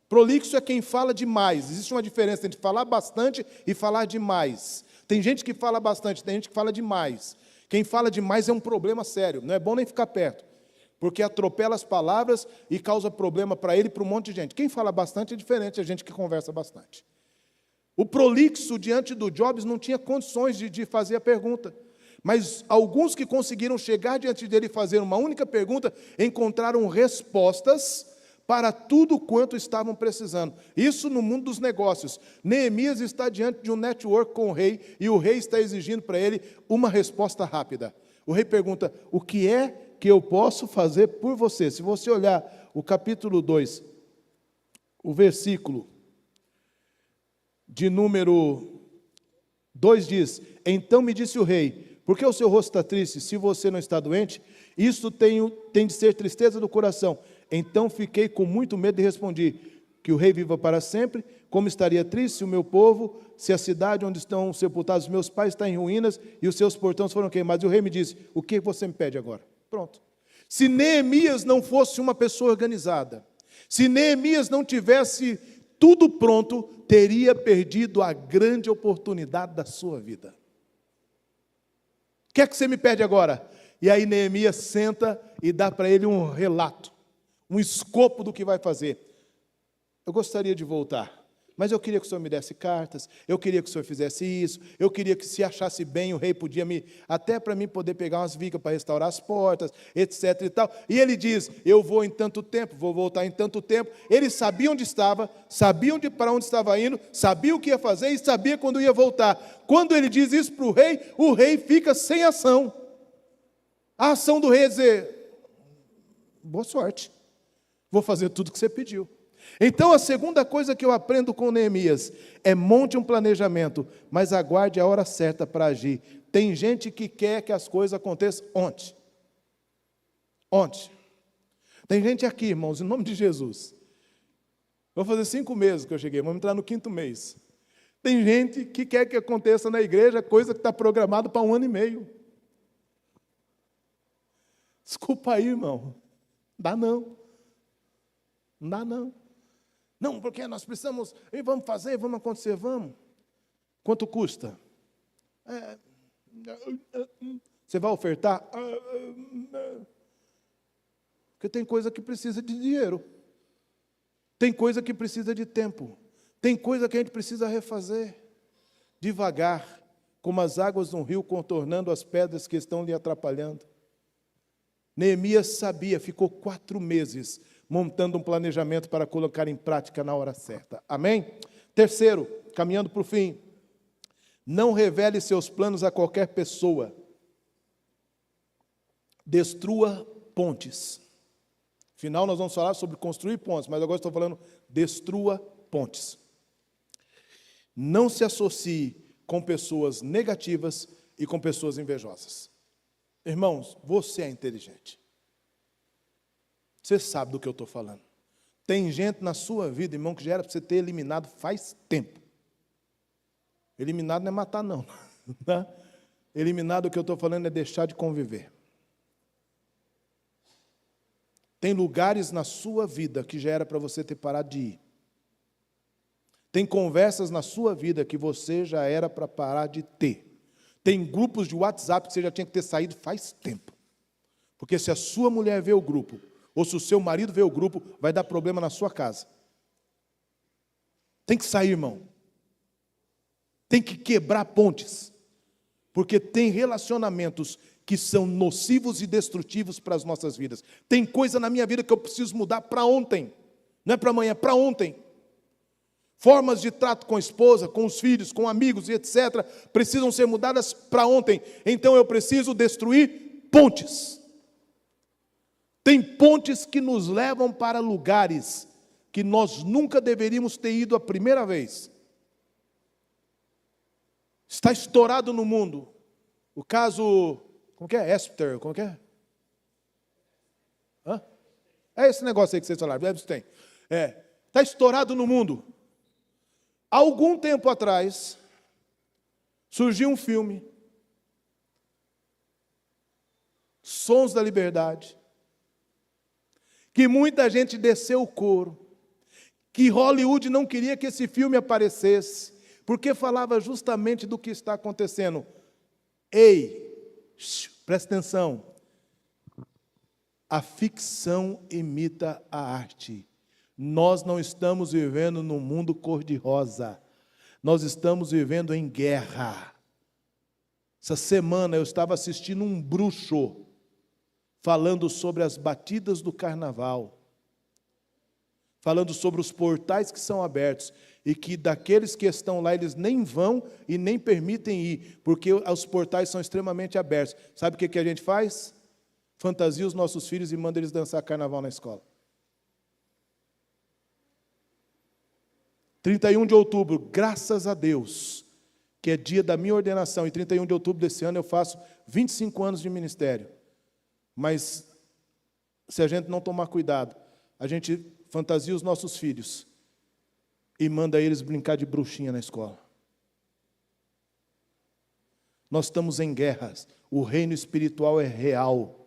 [SPEAKER 1] Prolixo é quem fala demais. Existe uma diferença entre falar bastante e falar demais. Tem gente que fala bastante, tem gente que fala demais. Quem fala demais é um problema sério, não é bom nem ficar perto. Porque atropela as palavras e causa problema para ele e para um monte de gente. Quem fala bastante é diferente da gente que conversa bastante. O prolixo, diante do Jobs, não tinha condições de fazer a pergunta. Mas alguns que conseguiram chegar diante dele e fazer uma única pergunta, encontraram respostas para tudo quanto estavam precisando. Isso no mundo dos negócios. Neemias está diante de um network com o rei, e o rei está exigindo para ele uma resposta rápida. O rei pergunta, o que é que eu posso fazer por você? Se você olhar o capítulo 2, o versículo de número 2 diz, então me disse o rei, por que o seu rosto está triste, se você não está doente? Isso tem de ser tristeza do coração. Então fiquei com muito medo e respondi, que o rei viva para sempre, como estaria triste se o meu povo, se a cidade onde estão sepultados os meus pais está em ruínas e os seus portões foram queimados. E o rei me disse, o que você me pede agora? Pronto. Se Neemias não fosse uma pessoa organizada, se Neemias não tivesse tudo pronto, teria perdido a grande oportunidade da sua vida. O que é que você me pede agora? E aí Neemias senta e dá para ele um relato, um escopo do que vai fazer. Eu gostaria de voltar. mas eu queria que o senhor me desse cartas, eu queria que o senhor fizesse isso, eu queria que, se achasse bem, o rei podia até para mim poder pegar umas vigas para restaurar as portas, etc. e tal. E ele diz: eu vou em tanto tempo, vou voltar em tanto tempo. Ele sabia onde estava, sabia para onde estava indo, sabia o que ia fazer e sabia quando ia voltar. Quando ele diz isso para o rei fica sem ação. A ação do rei é dizer: boa sorte, vou fazer tudo o que você pediu. Então, a segunda coisa que eu aprendo com Neemias é: monte um planejamento, mas aguarde a hora certa para agir. Tem gente que quer que as coisas aconteçam ontem. Ontem. Tem gente aqui, irmãos, em nome de Jesus. Vou fazer 5 meses que eu cheguei, vamos entrar no 5º mês. Tem gente que quer que aconteça na igreja coisa que está programada para 1 ano e meio. Desculpa aí, irmão. Dá não. Não dá não. Não, porque nós precisamos, e vamos fazer, vamos acontecer, vamos. Quanto custa? Você vai ofertar? Porque tem coisa que precisa de dinheiro. Tem coisa que precisa de tempo. Tem coisa que a gente precisa refazer. Devagar, como as águas de um rio contornando as pedras que estão lhe atrapalhando. Neemias sabia, ficou 4 meses montando um planejamento para colocar em prática na hora certa. Amém? Terceiro, caminhando para o fim, não revele seus planos a qualquer pessoa. Destrua pontes. Afinal, nós vamos falar sobre construir pontes, mas agora estou falando destrua pontes. Não se associe com pessoas negativas e com pessoas invejosas. Irmãos, você é inteligente. Você sabe do que eu estou falando. Tem gente na sua vida, irmão, que já era para você ter eliminado faz tempo. Eliminado não é matar, não. Eliminado, o que eu estou falando é deixar de conviver. Tem lugares na sua vida que já era para você ter parado de ir. Tem conversas na sua vida que você já era para parar de ter. Tem grupos de WhatsApp que você já tinha que ter saído faz tempo. Porque se a sua mulher vê o grupo, ou se o seu marido vê o grupo, vai dar problema na sua casa. Tem que sair, irmão. Tem que quebrar pontes. Porque tem relacionamentos que são nocivos e destrutivos para as nossas vidas. Tem coisa na minha vida que eu preciso mudar para ontem. Não é para amanhã, é para ontem. Formas de trato com a esposa, com os filhos, com amigos e etc. precisam ser mudadas para ontem. Então eu preciso destruir pontes. Tem pontes que nos levam para lugares que nós nunca deveríamos ter ido a primeira vez. Está estourado no mundo. O caso, como que é? Esther, como que é? Hã? É esse negócio aí que vocês falaram, Epstein. Está estourado no mundo. Há algum tempo atrás, surgiu um filme, Sons da Liberdade, que muita gente desceu o couro, que Hollywood não queria que esse filme aparecesse, porque falava justamente do que está acontecendo. Ei, presta atenção, a ficção imita a arte. Nós não estamos vivendo num mundo cor-de-rosa, nós estamos vivendo em guerra. Essa semana eu estava assistindo um bruxo, falando sobre as batidas do carnaval, falando sobre os portais que são abertos, e que daqueles que estão lá, eles nem vão e nem permitem ir, porque os portais são extremamente abertos. Sabe o que a gente faz? Fantasia os nossos filhos e manda eles dançar carnaval na escola. 31 de outubro, graças a Deus, que é dia da minha ordenação, e 31 de outubro desse ano eu faço 25 anos de ministério. Mas, se a gente não tomar cuidado, a gente fantasia os nossos filhos e manda eles brincar de bruxinha na escola. Nós estamos em guerras, o reino espiritual é real.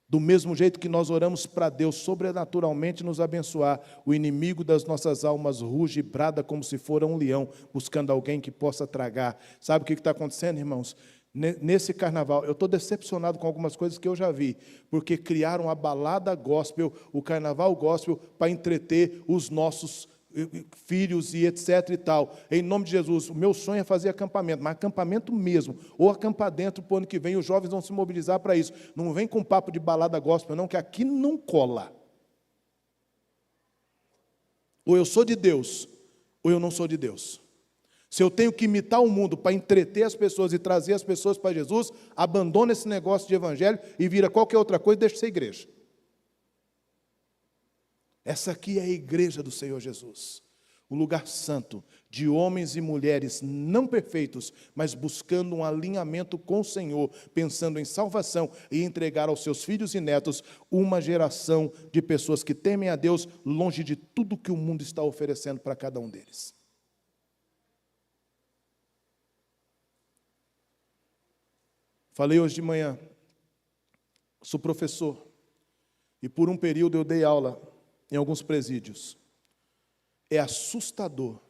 [SPEAKER 1] Do mesmo jeito que nós oramos para Deus sobrenaturalmente nos abençoar, o inimigo das nossas almas ruge e brada como se for um leão, buscando alguém que possa tragar. Sabe o que está acontecendo, irmãos? Nesse carnaval, eu estou decepcionado com algumas coisas que eu já vi, porque criaram a balada gospel, o carnaval gospel, para entreter os nossos filhos e etc e tal. Em nome de Jesus, o meu sonho é fazer acampamento, mas acampamento mesmo, ou acampar dentro para o ano que vem, os jovens vão se mobilizar para isso. Não vem com papo de balada gospel, não, que aqui não cola. Ou eu sou de Deus, ou eu não sou de Deus. Se eu tenho que imitar o mundo para entreter as pessoas e trazer as pessoas para Jesus, abandona esse negócio de evangelho e vira qualquer outra coisa e deixa de ser igreja. Essa aqui é a igreja do Senhor Jesus. O lugar santo de homens e mulheres não perfeitos, mas buscando um alinhamento com o Senhor, pensando em salvação e entregar aos seus filhos e netos uma geração de pessoas que temem a Deus, longe de tudo que o mundo está oferecendo para cada um deles. Falei hoje de manhã, sou professor, e por um período eu dei aula em alguns presídios. É assustador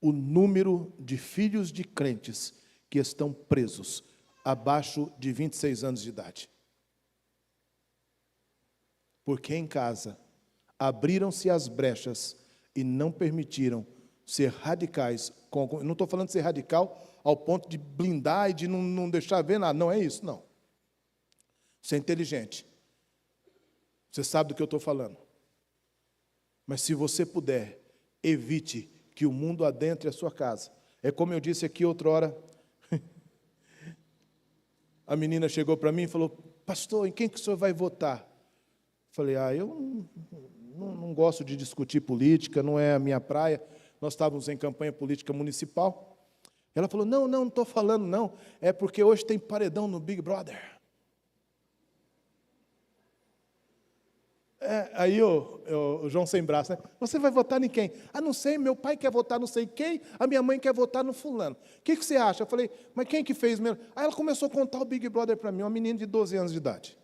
[SPEAKER 1] o número de filhos de crentes que estão presos abaixo de 26 anos de idade. Porque em casa abriram-se as brechas e não permitiram ser radicais. Não estou falando de ser radical ao ponto de blindar e de não deixar ver nada. Não é isso, não. Você é inteligente. Você sabe do que eu estou falando. Mas se você puder, evite que o mundo adentre a sua casa. É como eu disse aqui outra hora. A menina chegou para mim e falou: pastor, em quem que o senhor vai votar? Falei: eu não gosto de discutir política, não é a minha praia. Nós estávamos em campanha política municipal. Ela falou: não estou falando não, é porque hoje tem paredão no Big Brother. Aí o João sem braço, né? Você vai votar em quem? Não sei, meu pai quer votar não sei quem, a minha mãe quer votar no fulano. O que você acha? Eu falei: mas quem que fez mesmo? Aí ela começou a contar o Big Brother para mim, uma menina de 12 anos de idade.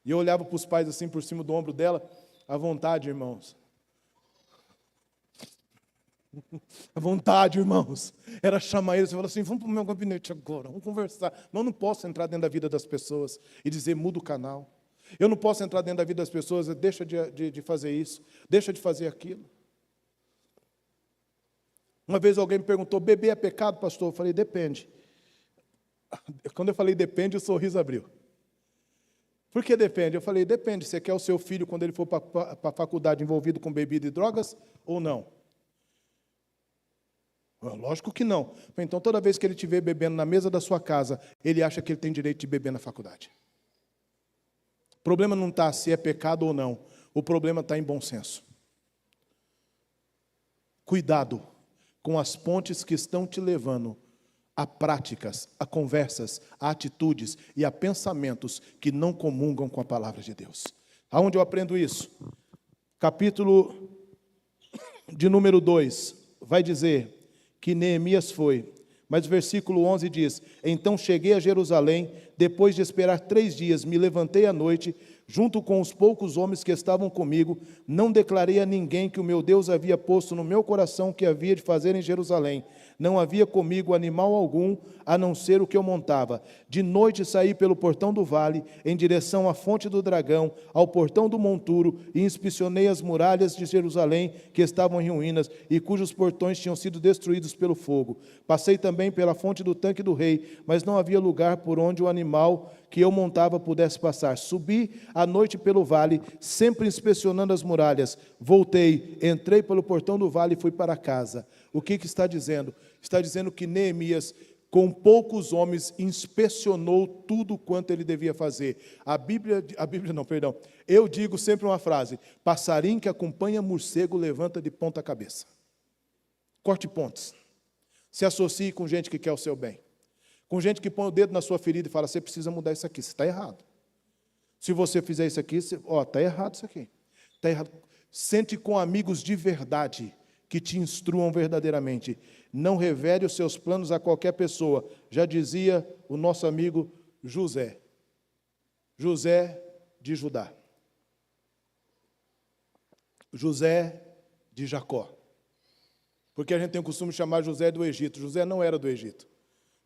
[SPEAKER 1] E eu olhava para os pais assim por cima do ombro dela, à vontade, irmãos. À vontade, irmãos. Era chamar eles e falar assim: vamos para o meu gabinete agora, vamos conversar. Mas eu não posso entrar dentro da vida das pessoas e dizer: muda o canal. Eu não posso entrar dentro da vida das pessoas e deixa de fazer isso, deixa de fazer aquilo. Uma vez alguém me perguntou: beber é pecado, pastor? Eu falei: depende. Quando eu falei depende, o sorriso abriu. Por que depende? Eu falei: depende. Você quer o seu filho, quando ele for para a faculdade, envolvido com bebida e drogas ou não? Lógico que não. Então, toda vez que ele estiver bebendo na mesa da sua casa, ele acha que ele tem direito de beber na faculdade. O problema não está se é pecado ou não. O problema está em bom senso. Cuidado com as pontes que estão te levando a práticas, a conversas, a atitudes e a pensamentos que não comungam com a palavra de Deus. Aonde eu aprendo isso? Capítulo de número 2 vai dizer que Neemias foi. Mas o versículo 11 diz: então cheguei a Jerusalém, depois de esperar 3 dias, me levantei à noite, junto com os poucos homens que estavam comigo, não declarei a ninguém que o meu Deus havia posto no meu coração que havia de fazer em Jerusalém. Não havia comigo animal algum, a não ser o que eu montava. De noite saí pelo portão do vale, em direção à fonte do dragão, ao portão do monturo, e inspecionei as muralhas de Jerusalém, que estavam em ruínas, e cujos portões tinham sido destruídos pelo fogo. Passei também pela fonte do tanque do rei, mas não havia lugar por onde o animal que eu montava pudesse passar. Subi à noite pelo vale, sempre inspecionando as muralhas. Voltei, entrei pelo portão do vale e fui para casa. O que está dizendo? Está dizendo que Neemias, com poucos homens, inspecionou tudo quanto ele devia fazer. Eu digo sempre uma frase: passarinho que acompanha morcego levanta de ponta cabeça. Corte pontes. Se associe com gente que quer o seu bem. Com gente que põe o dedo na sua ferida e fala: você precisa mudar isso aqui, você está errado. Se você fizer isso aqui, está errado isso aqui. Está errado. Sente com amigos de verdade, que te instruam verdadeiramente. Não revele os seus planos a qualquer pessoa. Já dizia o nosso amigo José. José de Judá. José de Jacó. Porque a gente tem o costume de chamar José do Egito. José não era do Egito.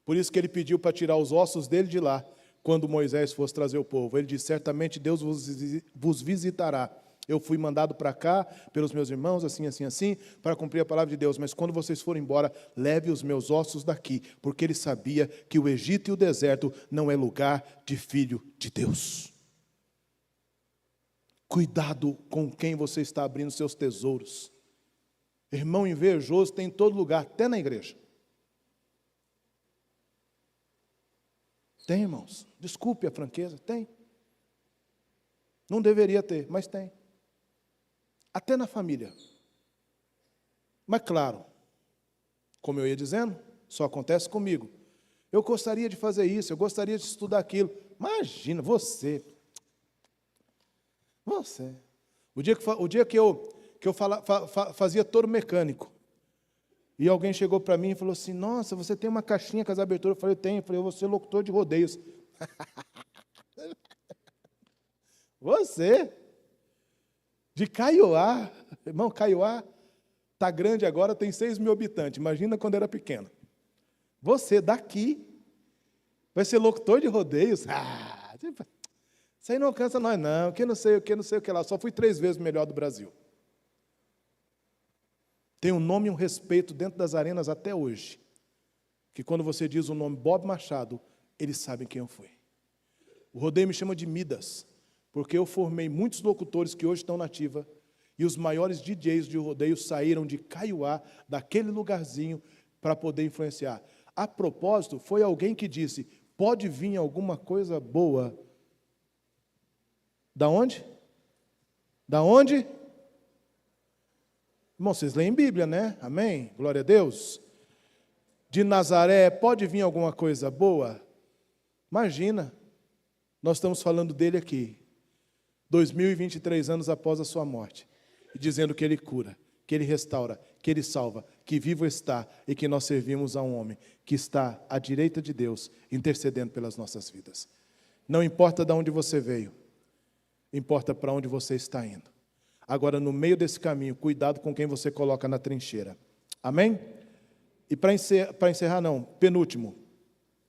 [SPEAKER 1] Por isso que ele pediu para tirar os ossos dele de lá, quando Moisés fosse trazer o povo. Ele disse: certamente Deus vos visitará Eu fui mandado para cá pelos meus irmãos, assim, assim, assim, para cumprir a palavra de Deus. Mas quando vocês forem embora, leve os meus ossos daqui, porque ele sabia que o Egito e o deserto não é lugar de filho de Deus. Cuidado com quem você está abrindo seus tesouros. Irmão invejoso tem em todo lugar, até na igreja. Tem, irmãos. Desculpe a franqueza, tem. Não deveria ter, mas tem. Até na família. Mas claro, como eu ia dizendo, só acontece comigo. Eu gostaria de fazer isso, eu gostaria de estudar aquilo. Imagina, você. O dia que eu fazia touro mecânico, e alguém chegou para mim e falou assim, nossa, você tem uma caixinha com as aberturas? Eu falei, tenho. Eu falei, eu vou ser locutor de rodeios. Você, de Caiuá, irmão, Caiuá está grande agora, tem 6.000 habitantes, imagina quando era pequeno. Você, daqui, vai ser locutor de rodeios? Isso aí não alcança nós não, que não sei o que lá, só fui 3 vezes o melhor do Brasil. Tem um nome e um respeito dentro das arenas até hoje, que quando você diz o nome Bob Machado, eles sabem quem eu fui. O rodeio me chama de Midas, porque eu formei muitos locutores que hoje estão na ativa, e os maiores DJs de rodeio saíram de Caiuá, daquele lugarzinho, para poder influenciar. A propósito, foi alguém que disse, pode vir alguma coisa boa. Da onde? Da onde? Irmão, vocês leem Bíblia, né? Amém? Glória a Deus. De Nazaré, pode vir alguma coisa boa? Imagina, nós estamos falando dele aqui, 2023 anos após a sua morte, e dizendo que ele cura, que ele restaura, que ele salva, que vivo está e que nós servimos a um homem que está à direita de Deus, intercedendo pelas nossas vidas. Não importa de onde você veio, importa para onde você está indo. Agora, no meio desse caminho, cuidado com quem você coloca na trincheira. Amém? E para encerrar, penúltimo,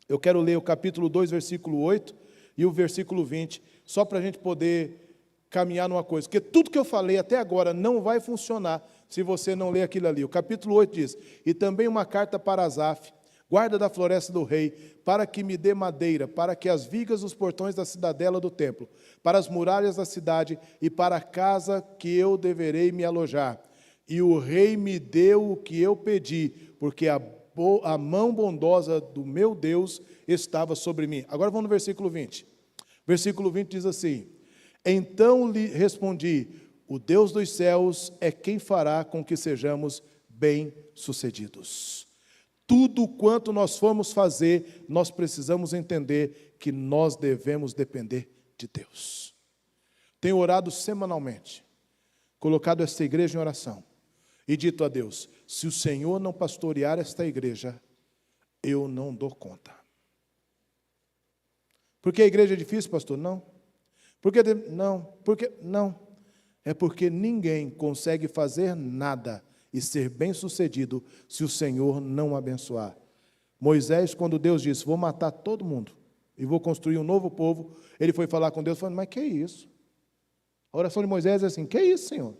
[SPEAKER 1] eu quero ler o capítulo 2, versículo 8 e o versículo 20, só para a gente poder caminhar numa coisa, porque tudo que eu falei até agora não vai funcionar se você não ler aquilo ali. O capítulo 8 diz, e também uma carta para Asaf, guarda da floresta do rei, para que me dê madeira, para que as vigas dos portões da cidadela do templo, para as muralhas da cidade e para a casa que eu deverei me alojar. E o rei me deu o que eu pedi, porque a mão bondosa do meu Deus estava sobre mim. Agora vamos no versículo 20. Versículo 20 diz assim, então lhe respondi, o Deus dos céus é quem fará com que sejamos bem-sucedidos. Tudo quanto nós formos fazer, nós precisamos entender que nós devemos depender de Deus. Tenho orado semanalmente, colocado esta igreja em oração e dito a Deus, se o Senhor não pastorear esta igreja, eu não dou conta. Porque a igreja é difícil, pastor? Não. Não. É porque ninguém consegue fazer nada e ser bem-sucedido se o Senhor não abençoar. Moisés, quando Deus disse, vou matar todo mundo e vou construir um novo povo, ele foi falar com Deus, falando, mas que é isso? A oração de Moisés é assim, que é isso, Senhor?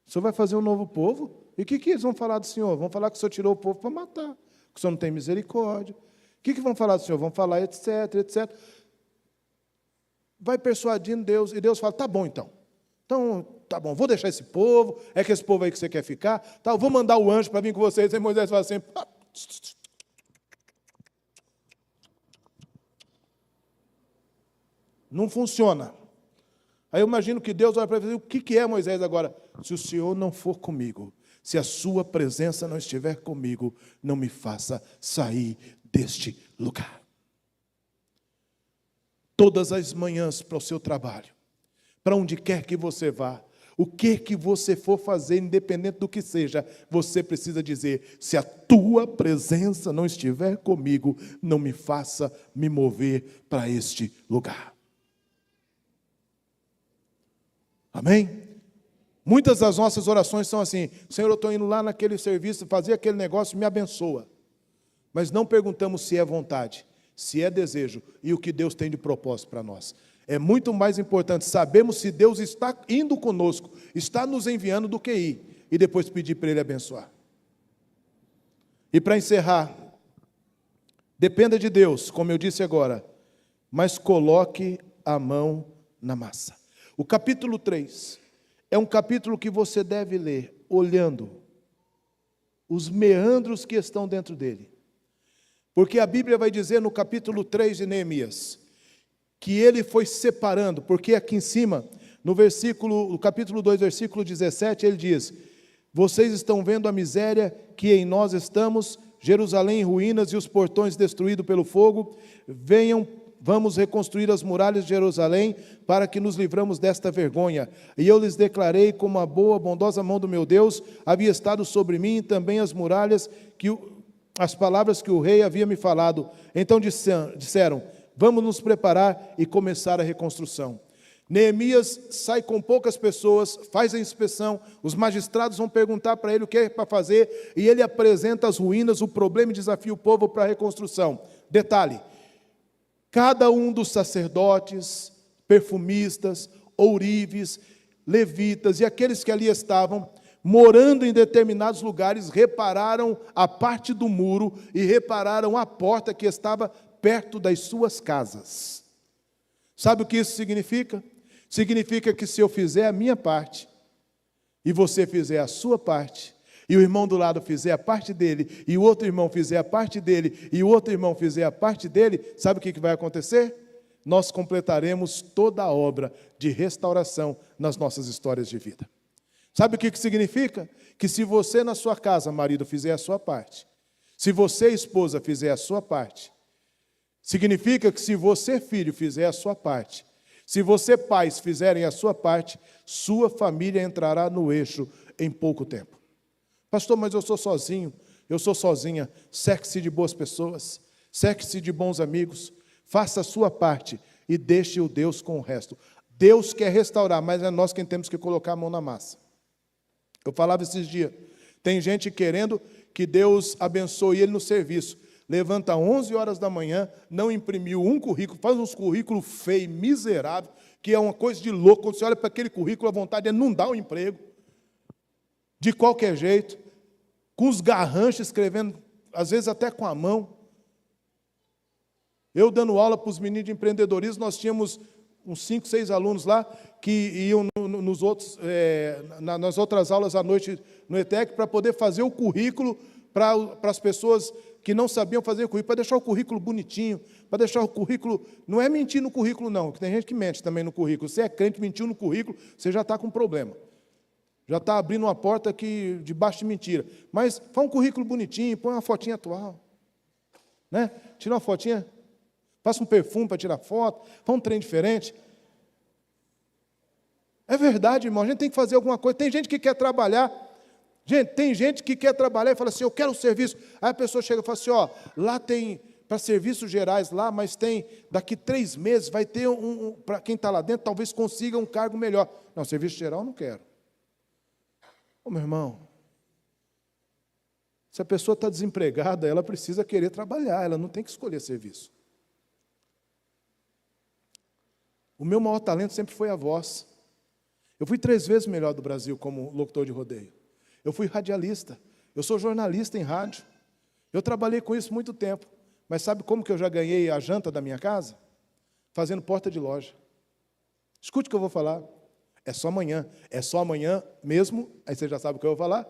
[SPEAKER 1] O Senhor vai fazer um novo povo? E o que eles vão falar do Senhor? Vão falar que o Senhor tirou o povo para matar, que o Senhor não tem misericórdia. O que vão falar do Senhor? Vão falar etc, etc. Vai persuadindo Deus, e Deus fala, tá bom então. Então, tá bom, vou deixar esse povo, é que esse povo aí que você quer ficar, tá, eu vou mandar o anjo para vir com vocês. E Moisés fala assim, não funciona. Aí eu imagino que Deus olha para ele e diz, o que é, Moisés, agora? Se o Senhor não for comigo, se a sua presença não estiver comigo, não me faça sair deste lugar. Todas as manhãs para o seu trabalho, para onde quer que você vá, o que você for fazer, independente do que seja, você precisa dizer, se a tua presença não estiver comigo, não me faça me mover para este lugar. Amém? Muitas das nossas orações são assim, Senhor, eu estou indo lá naquele serviço, fazer aquele negócio, me abençoa. Mas não perguntamos se é vontade, se é desejo e o que Deus tem de propósito para nós. É muito mais importante sabermos se Deus está indo conosco, está nos enviando, do que ir e depois pedir para Ele abençoar. E para encerrar, dependa de Deus, como eu disse agora, mas coloque a mão na massa. O capítulo 3 é um capítulo que você deve ler olhando os meandros que estão dentro dele. Porque a Bíblia vai dizer no capítulo 3 de Neemias, que ele foi separando, porque aqui em cima, no capítulo 2, versículo 17, ele diz: vocês estão vendo a miséria que em nós estamos, Jerusalém em ruínas e os portões destruídos pelo fogo. Venham, vamos reconstruir as muralhas de Jerusalém, para que nos livramos desta vergonha. E eu lhes declarei como a boa, bondosa mão do meu Deus havia estado sobre mim, e também as muralhas, as palavras que o rei havia me falado. Então disseram: vamos nos preparar e começar a reconstrução. Neemias sai com poucas pessoas, faz a inspeção, os magistrados vão perguntar para ele o que é para fazer, e ele apresenta as ruínas, o problema e desafia o povo para a reconstrução. Detalhe: cada um dos sacerdotes, perfumistas, ourives, levitas e aqueles que ali estavam, morando em determinados lugares, repararam a parte do muro e repararam a porta que estava perto das suas casas. Sabe o que isso significa? Significa que se eu fizer a minha parte, e você fizer a sua parte, e o irmão do lado fizer a parte dele, e o outro irmão fizer a parte dele, e o outro irmão fizer a parte dele, sabe o que vai acontecer? Nós completaremos toda a obra de restauração nas nossas histórias de vida. Sabe o que significa? Que se você na sua casa, marido, fizer a sua parte, se você, esposa, fizer a sua parte, significa que se você, filho, fizer a sua parte, se você, pais, fizerem a sua parte, sua família entrará no eixo em pouco tempo. Pastor, mas eu sou sozinho, eu sou sozinha. Cerque-se de boas pessoas, cerque-se de bons amigos, faça a sua parte e deixe o Deus com o resto. Deus quer restaurar, mas é nós quem temos que colocar a mão na massa. Eu falava esses dias, tem gente querendo que Deus abençoe ele no serviço. Levanta às 11 horas da manhã, não imprimiu um currículo, faz uns currículos feios, miseráveis, que é uma coisa de louco. Quando você olha para aquele currículo, a vontade é não dar o emprego. De qualquer jeito, com os garranchos, escrevendo, às vezes até com a mão. Eu dando aula para os meninos de empreendedorismo, nós tínhamos uns 5, 6 alunos lá, que iam nas outras aulas à noite no ETEC, para poder fazer o currículo para as pessoas que não sabiam fazer o currículo, para deixar o currículo bonitinho, para deixar o currículo... Não é mentir no currículo, não, que tem gente que mente também no currículo. Se é crente, mentiu no currículo, você já está com problema. Já está abrindo uma porta debaixo de mentira. Mas faz um currículo bonitinho, põe uma fotinha atual. Né? Tira uma fotinha, passa um perfume para tirar foto, faz um trem diferente. É verdade, irmão, a gente tem que fazer alguma coisa. Tem gente que quer trabalhar... Gente, tem gente que quer trabalhar e fala assim: eu quero um serviço. Aí a pessoa chega e fala assim: ó, lá tem para serviços gerais lá, mas tem, daqui 3 meses vai ter para quem está lá dentro, talvez consiga um cargo melhor. Não, serviço geral eu não quero. Ô, meu irmão, se a pessoa está desempregada, ela precisa querer trabalhar, ela não tem que escolher serviço. O meu maior talento sempre foi a voz. Eu fui 3 vezes melhor do Brasil como locutor de rodeio. Eu fui radialista, eu sou jornalista em rádio. Eu trabalhei com isso muito tempo. Mas sabe como que eu já ganhei a janta da minha casa? Fazendo porta de loja. Escute o que eu vou falar. É só amanhã mesmo, aí você já sabe o que eu vou falar.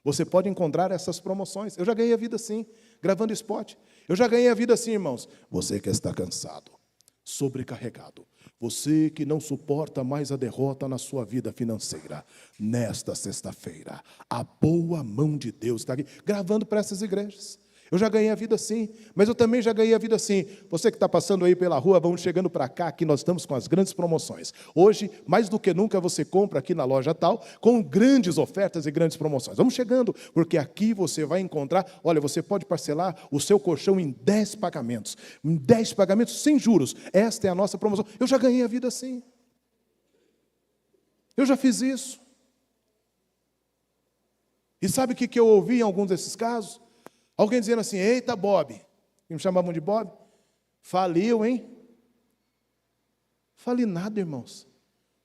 [SPEAKER 1] Você pode encontrar essas promoções. Eu já ganhei a vida assim, gravando spot. Eu já ganhei a vida assim, irmãos. Você que está cansado, sobrecarregado, você que não suporta mais a derrota na sua vida financeira, nesta sexta-feira, a boa mão de Deus está aqui, gravando para essas igrejas. Eu já ganhei a vida assim, mas eu também já ganhei a vida assim. Você que está passando aí pela rua, vamos chegando para cá, aqui nós estamos com as grandes promoções. Hoje, mais do que nunca, você compra aqui na loja tal, com grandes ofertas e grandes promoções. Vamos chegando, porque aqui você vai encontrar, olha, você pode parcelar o seu colchão em 10 pagamentos. Em 10 pagamentos sem juros. Esta é a nossa promoção. Eu já ganhei a vida assim. Eu já fiz isso. E sabe o que eu ouvi em alguns desses casos? Alguém dizendo assim: eita, Bob, que me chamavam de Bob, faliu, hein? Falei nada, irmãos.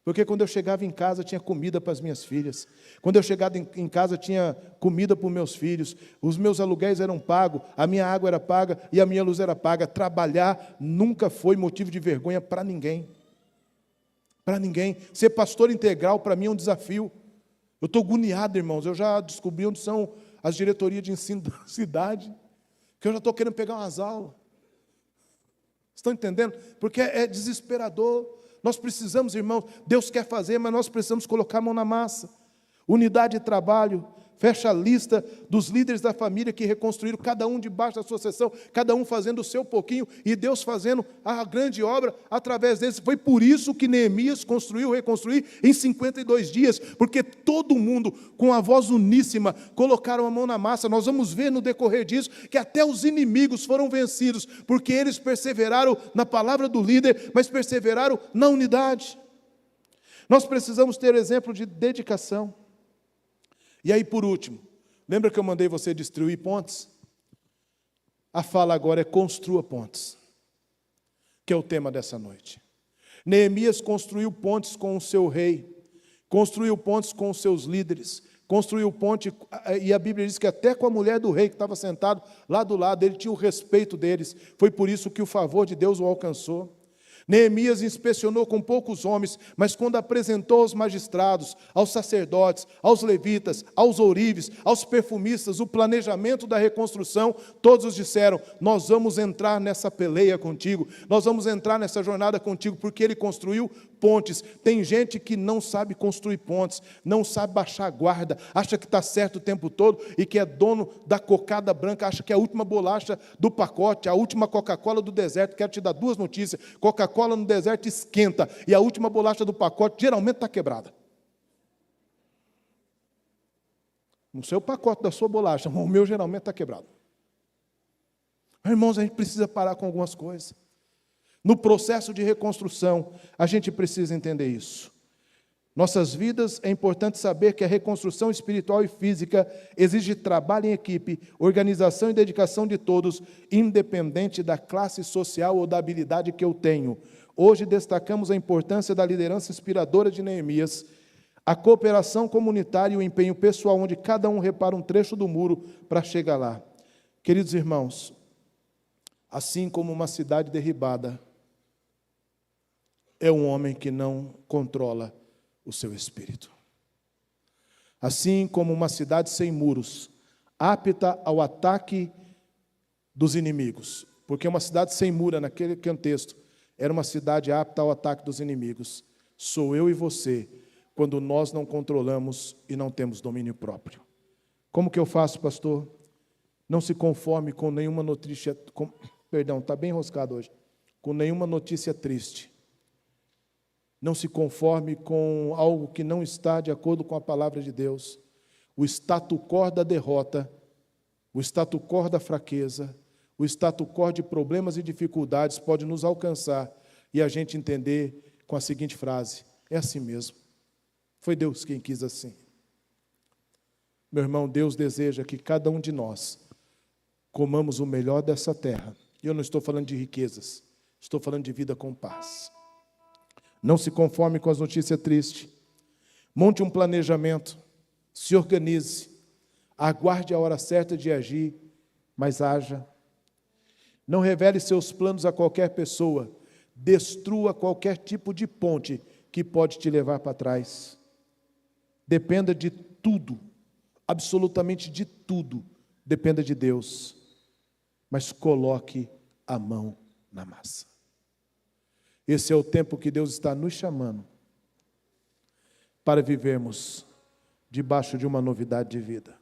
[SPEAKER 1] Porque quando eu chegava em casa, tinha comida para as minhas filhas. Quando eu chegava em casa, tinha comida para os meus filhos. Os meus aluguéis eram pagos, a minha água era paga e a minha luz era paga. Trabalhar nunca foi motivo de vergonha para ninguém. Para ninguém. Ser pastor integral, para mim, é um desafio. Eu estou agoniado, irmãos. Eu já descobri onde são as diretorias de ensino da cidade, que eu já estou querendo pegar umas aulas. Estão entendendo? Porque é desesperador. Nós precisamos, irmãos, Deus quer fazer, mas nós precisamos colocar a mão na massa. Unidade de trabalho, fecha a lista dos líderes da família que reconstruíram, cada um debaixo da sua seção, cada um fazendo o seu pouquinho, e Deus fazendo a grande obra através deles. Foi por isso que Neemias reconstruiu em 52 dias, porque todo mundo, com a voz uníssima, colocaram a mão na massa. Nós vamos ver no decorrer disso, que até os inimigos foram vencidos, porque eles perseveraram na palavra do líder, mas perseveraram na unidade. Nós precisamos ter exemplo de dedicação. E aí, por último, lembra que eu mandei você destruir pontes? A fala agora é construa pontes, que é o tema dessa noite. Neemias construiu pontes com o seu rei, construiu pontes com os seus líderes, construiu ponte, e a Bíblia diz que até com a mulher do rei que estava sentado lá do lado, ele tinha o respeito deles. Foi por isso que o favor de Deus o alcançou. Neemias inspecionou com poucos homens, mas quando apresentou aos magistrados, aos sacerdotes, aos levitas, aos ourives, aos perfumistas, o planejamento da reconstrução, todos disseram: nós vamos entrar nessa peleia contigo, nós vamos entrar nessa jornada contigo, porque ele construiu pontes. Tem gente que não sabe construir pontes, não sabe baixar a guarda, acha que está certo o tempo todo e que é dono da cocada branca, acha que é a última bolacha do pacote, a última Coca-Cola do deserto. Quero te dar duas notícias: Coca-Cola no deserto esquenta e a última bolacha do pacote geralmente está quebrada. No seu pacote da sua bolacha, o meu geralmente está quebrado. Irmãos, a gente precisa parar com algumas coisas. No processo de reconstrução, a gente precisa entender isso. Nossas vidas, é importante saber que a reconstrução espiritual e física exige trabalho em equipe, organização e dedicação de todos, independente da classe social ou da habilidade que eu tenho. Hoje destacamos a importância da liderança inspiradora de Neemias, a cooperação comunitária e o empenho pessoal, onde cada um repara um trecho do muro para chegar lá. Queridos irmãos, assim como uma cidade derribada é um homem que não controla o seu espírito. Assim como uma cidade sem muros, apta ao ataque dos inimigos, porque uma cidade sem muro, naquele contexto, era uma cidade apta ao ataque dos inimigos. Sou eu e você, quando nós não controlamos e não temos domínio próprio. Como que eu faço, pastor? Não se conforme com nenhuma notícia, está bem enroscado hoje, com nenhuma notícia triste. Não se conforme com algo que não está de acordo com a palavra de Deus. O status quo da derrota, o status quo da fraqueza, o status quo de problemas e dificuldades pode nos alcançar e a gente entender com a seguinte frase: é assim mesmo. Foi Deus quem quis assim. Meu irmão, Deus deseja que cada um de nós comamos o melhor dessa terra. Eu não estou falando de riquezas, estou falando de vida com paz. Não se conforme com as notícias tristes. Monte um planejamento, se organize, aguarde a hora certa de agir, mas haja. Não revele seus planos a qualquer pessoa, destrua qualquer tipo de ponte que pode te levar para trás. Dependa de tudo, absolutamente de tudo, dependa de Deus, mas coloque a mão na massa. Esse é o tempo que Deus está nos chamando para vivermos debaixo de uma novidade de vida.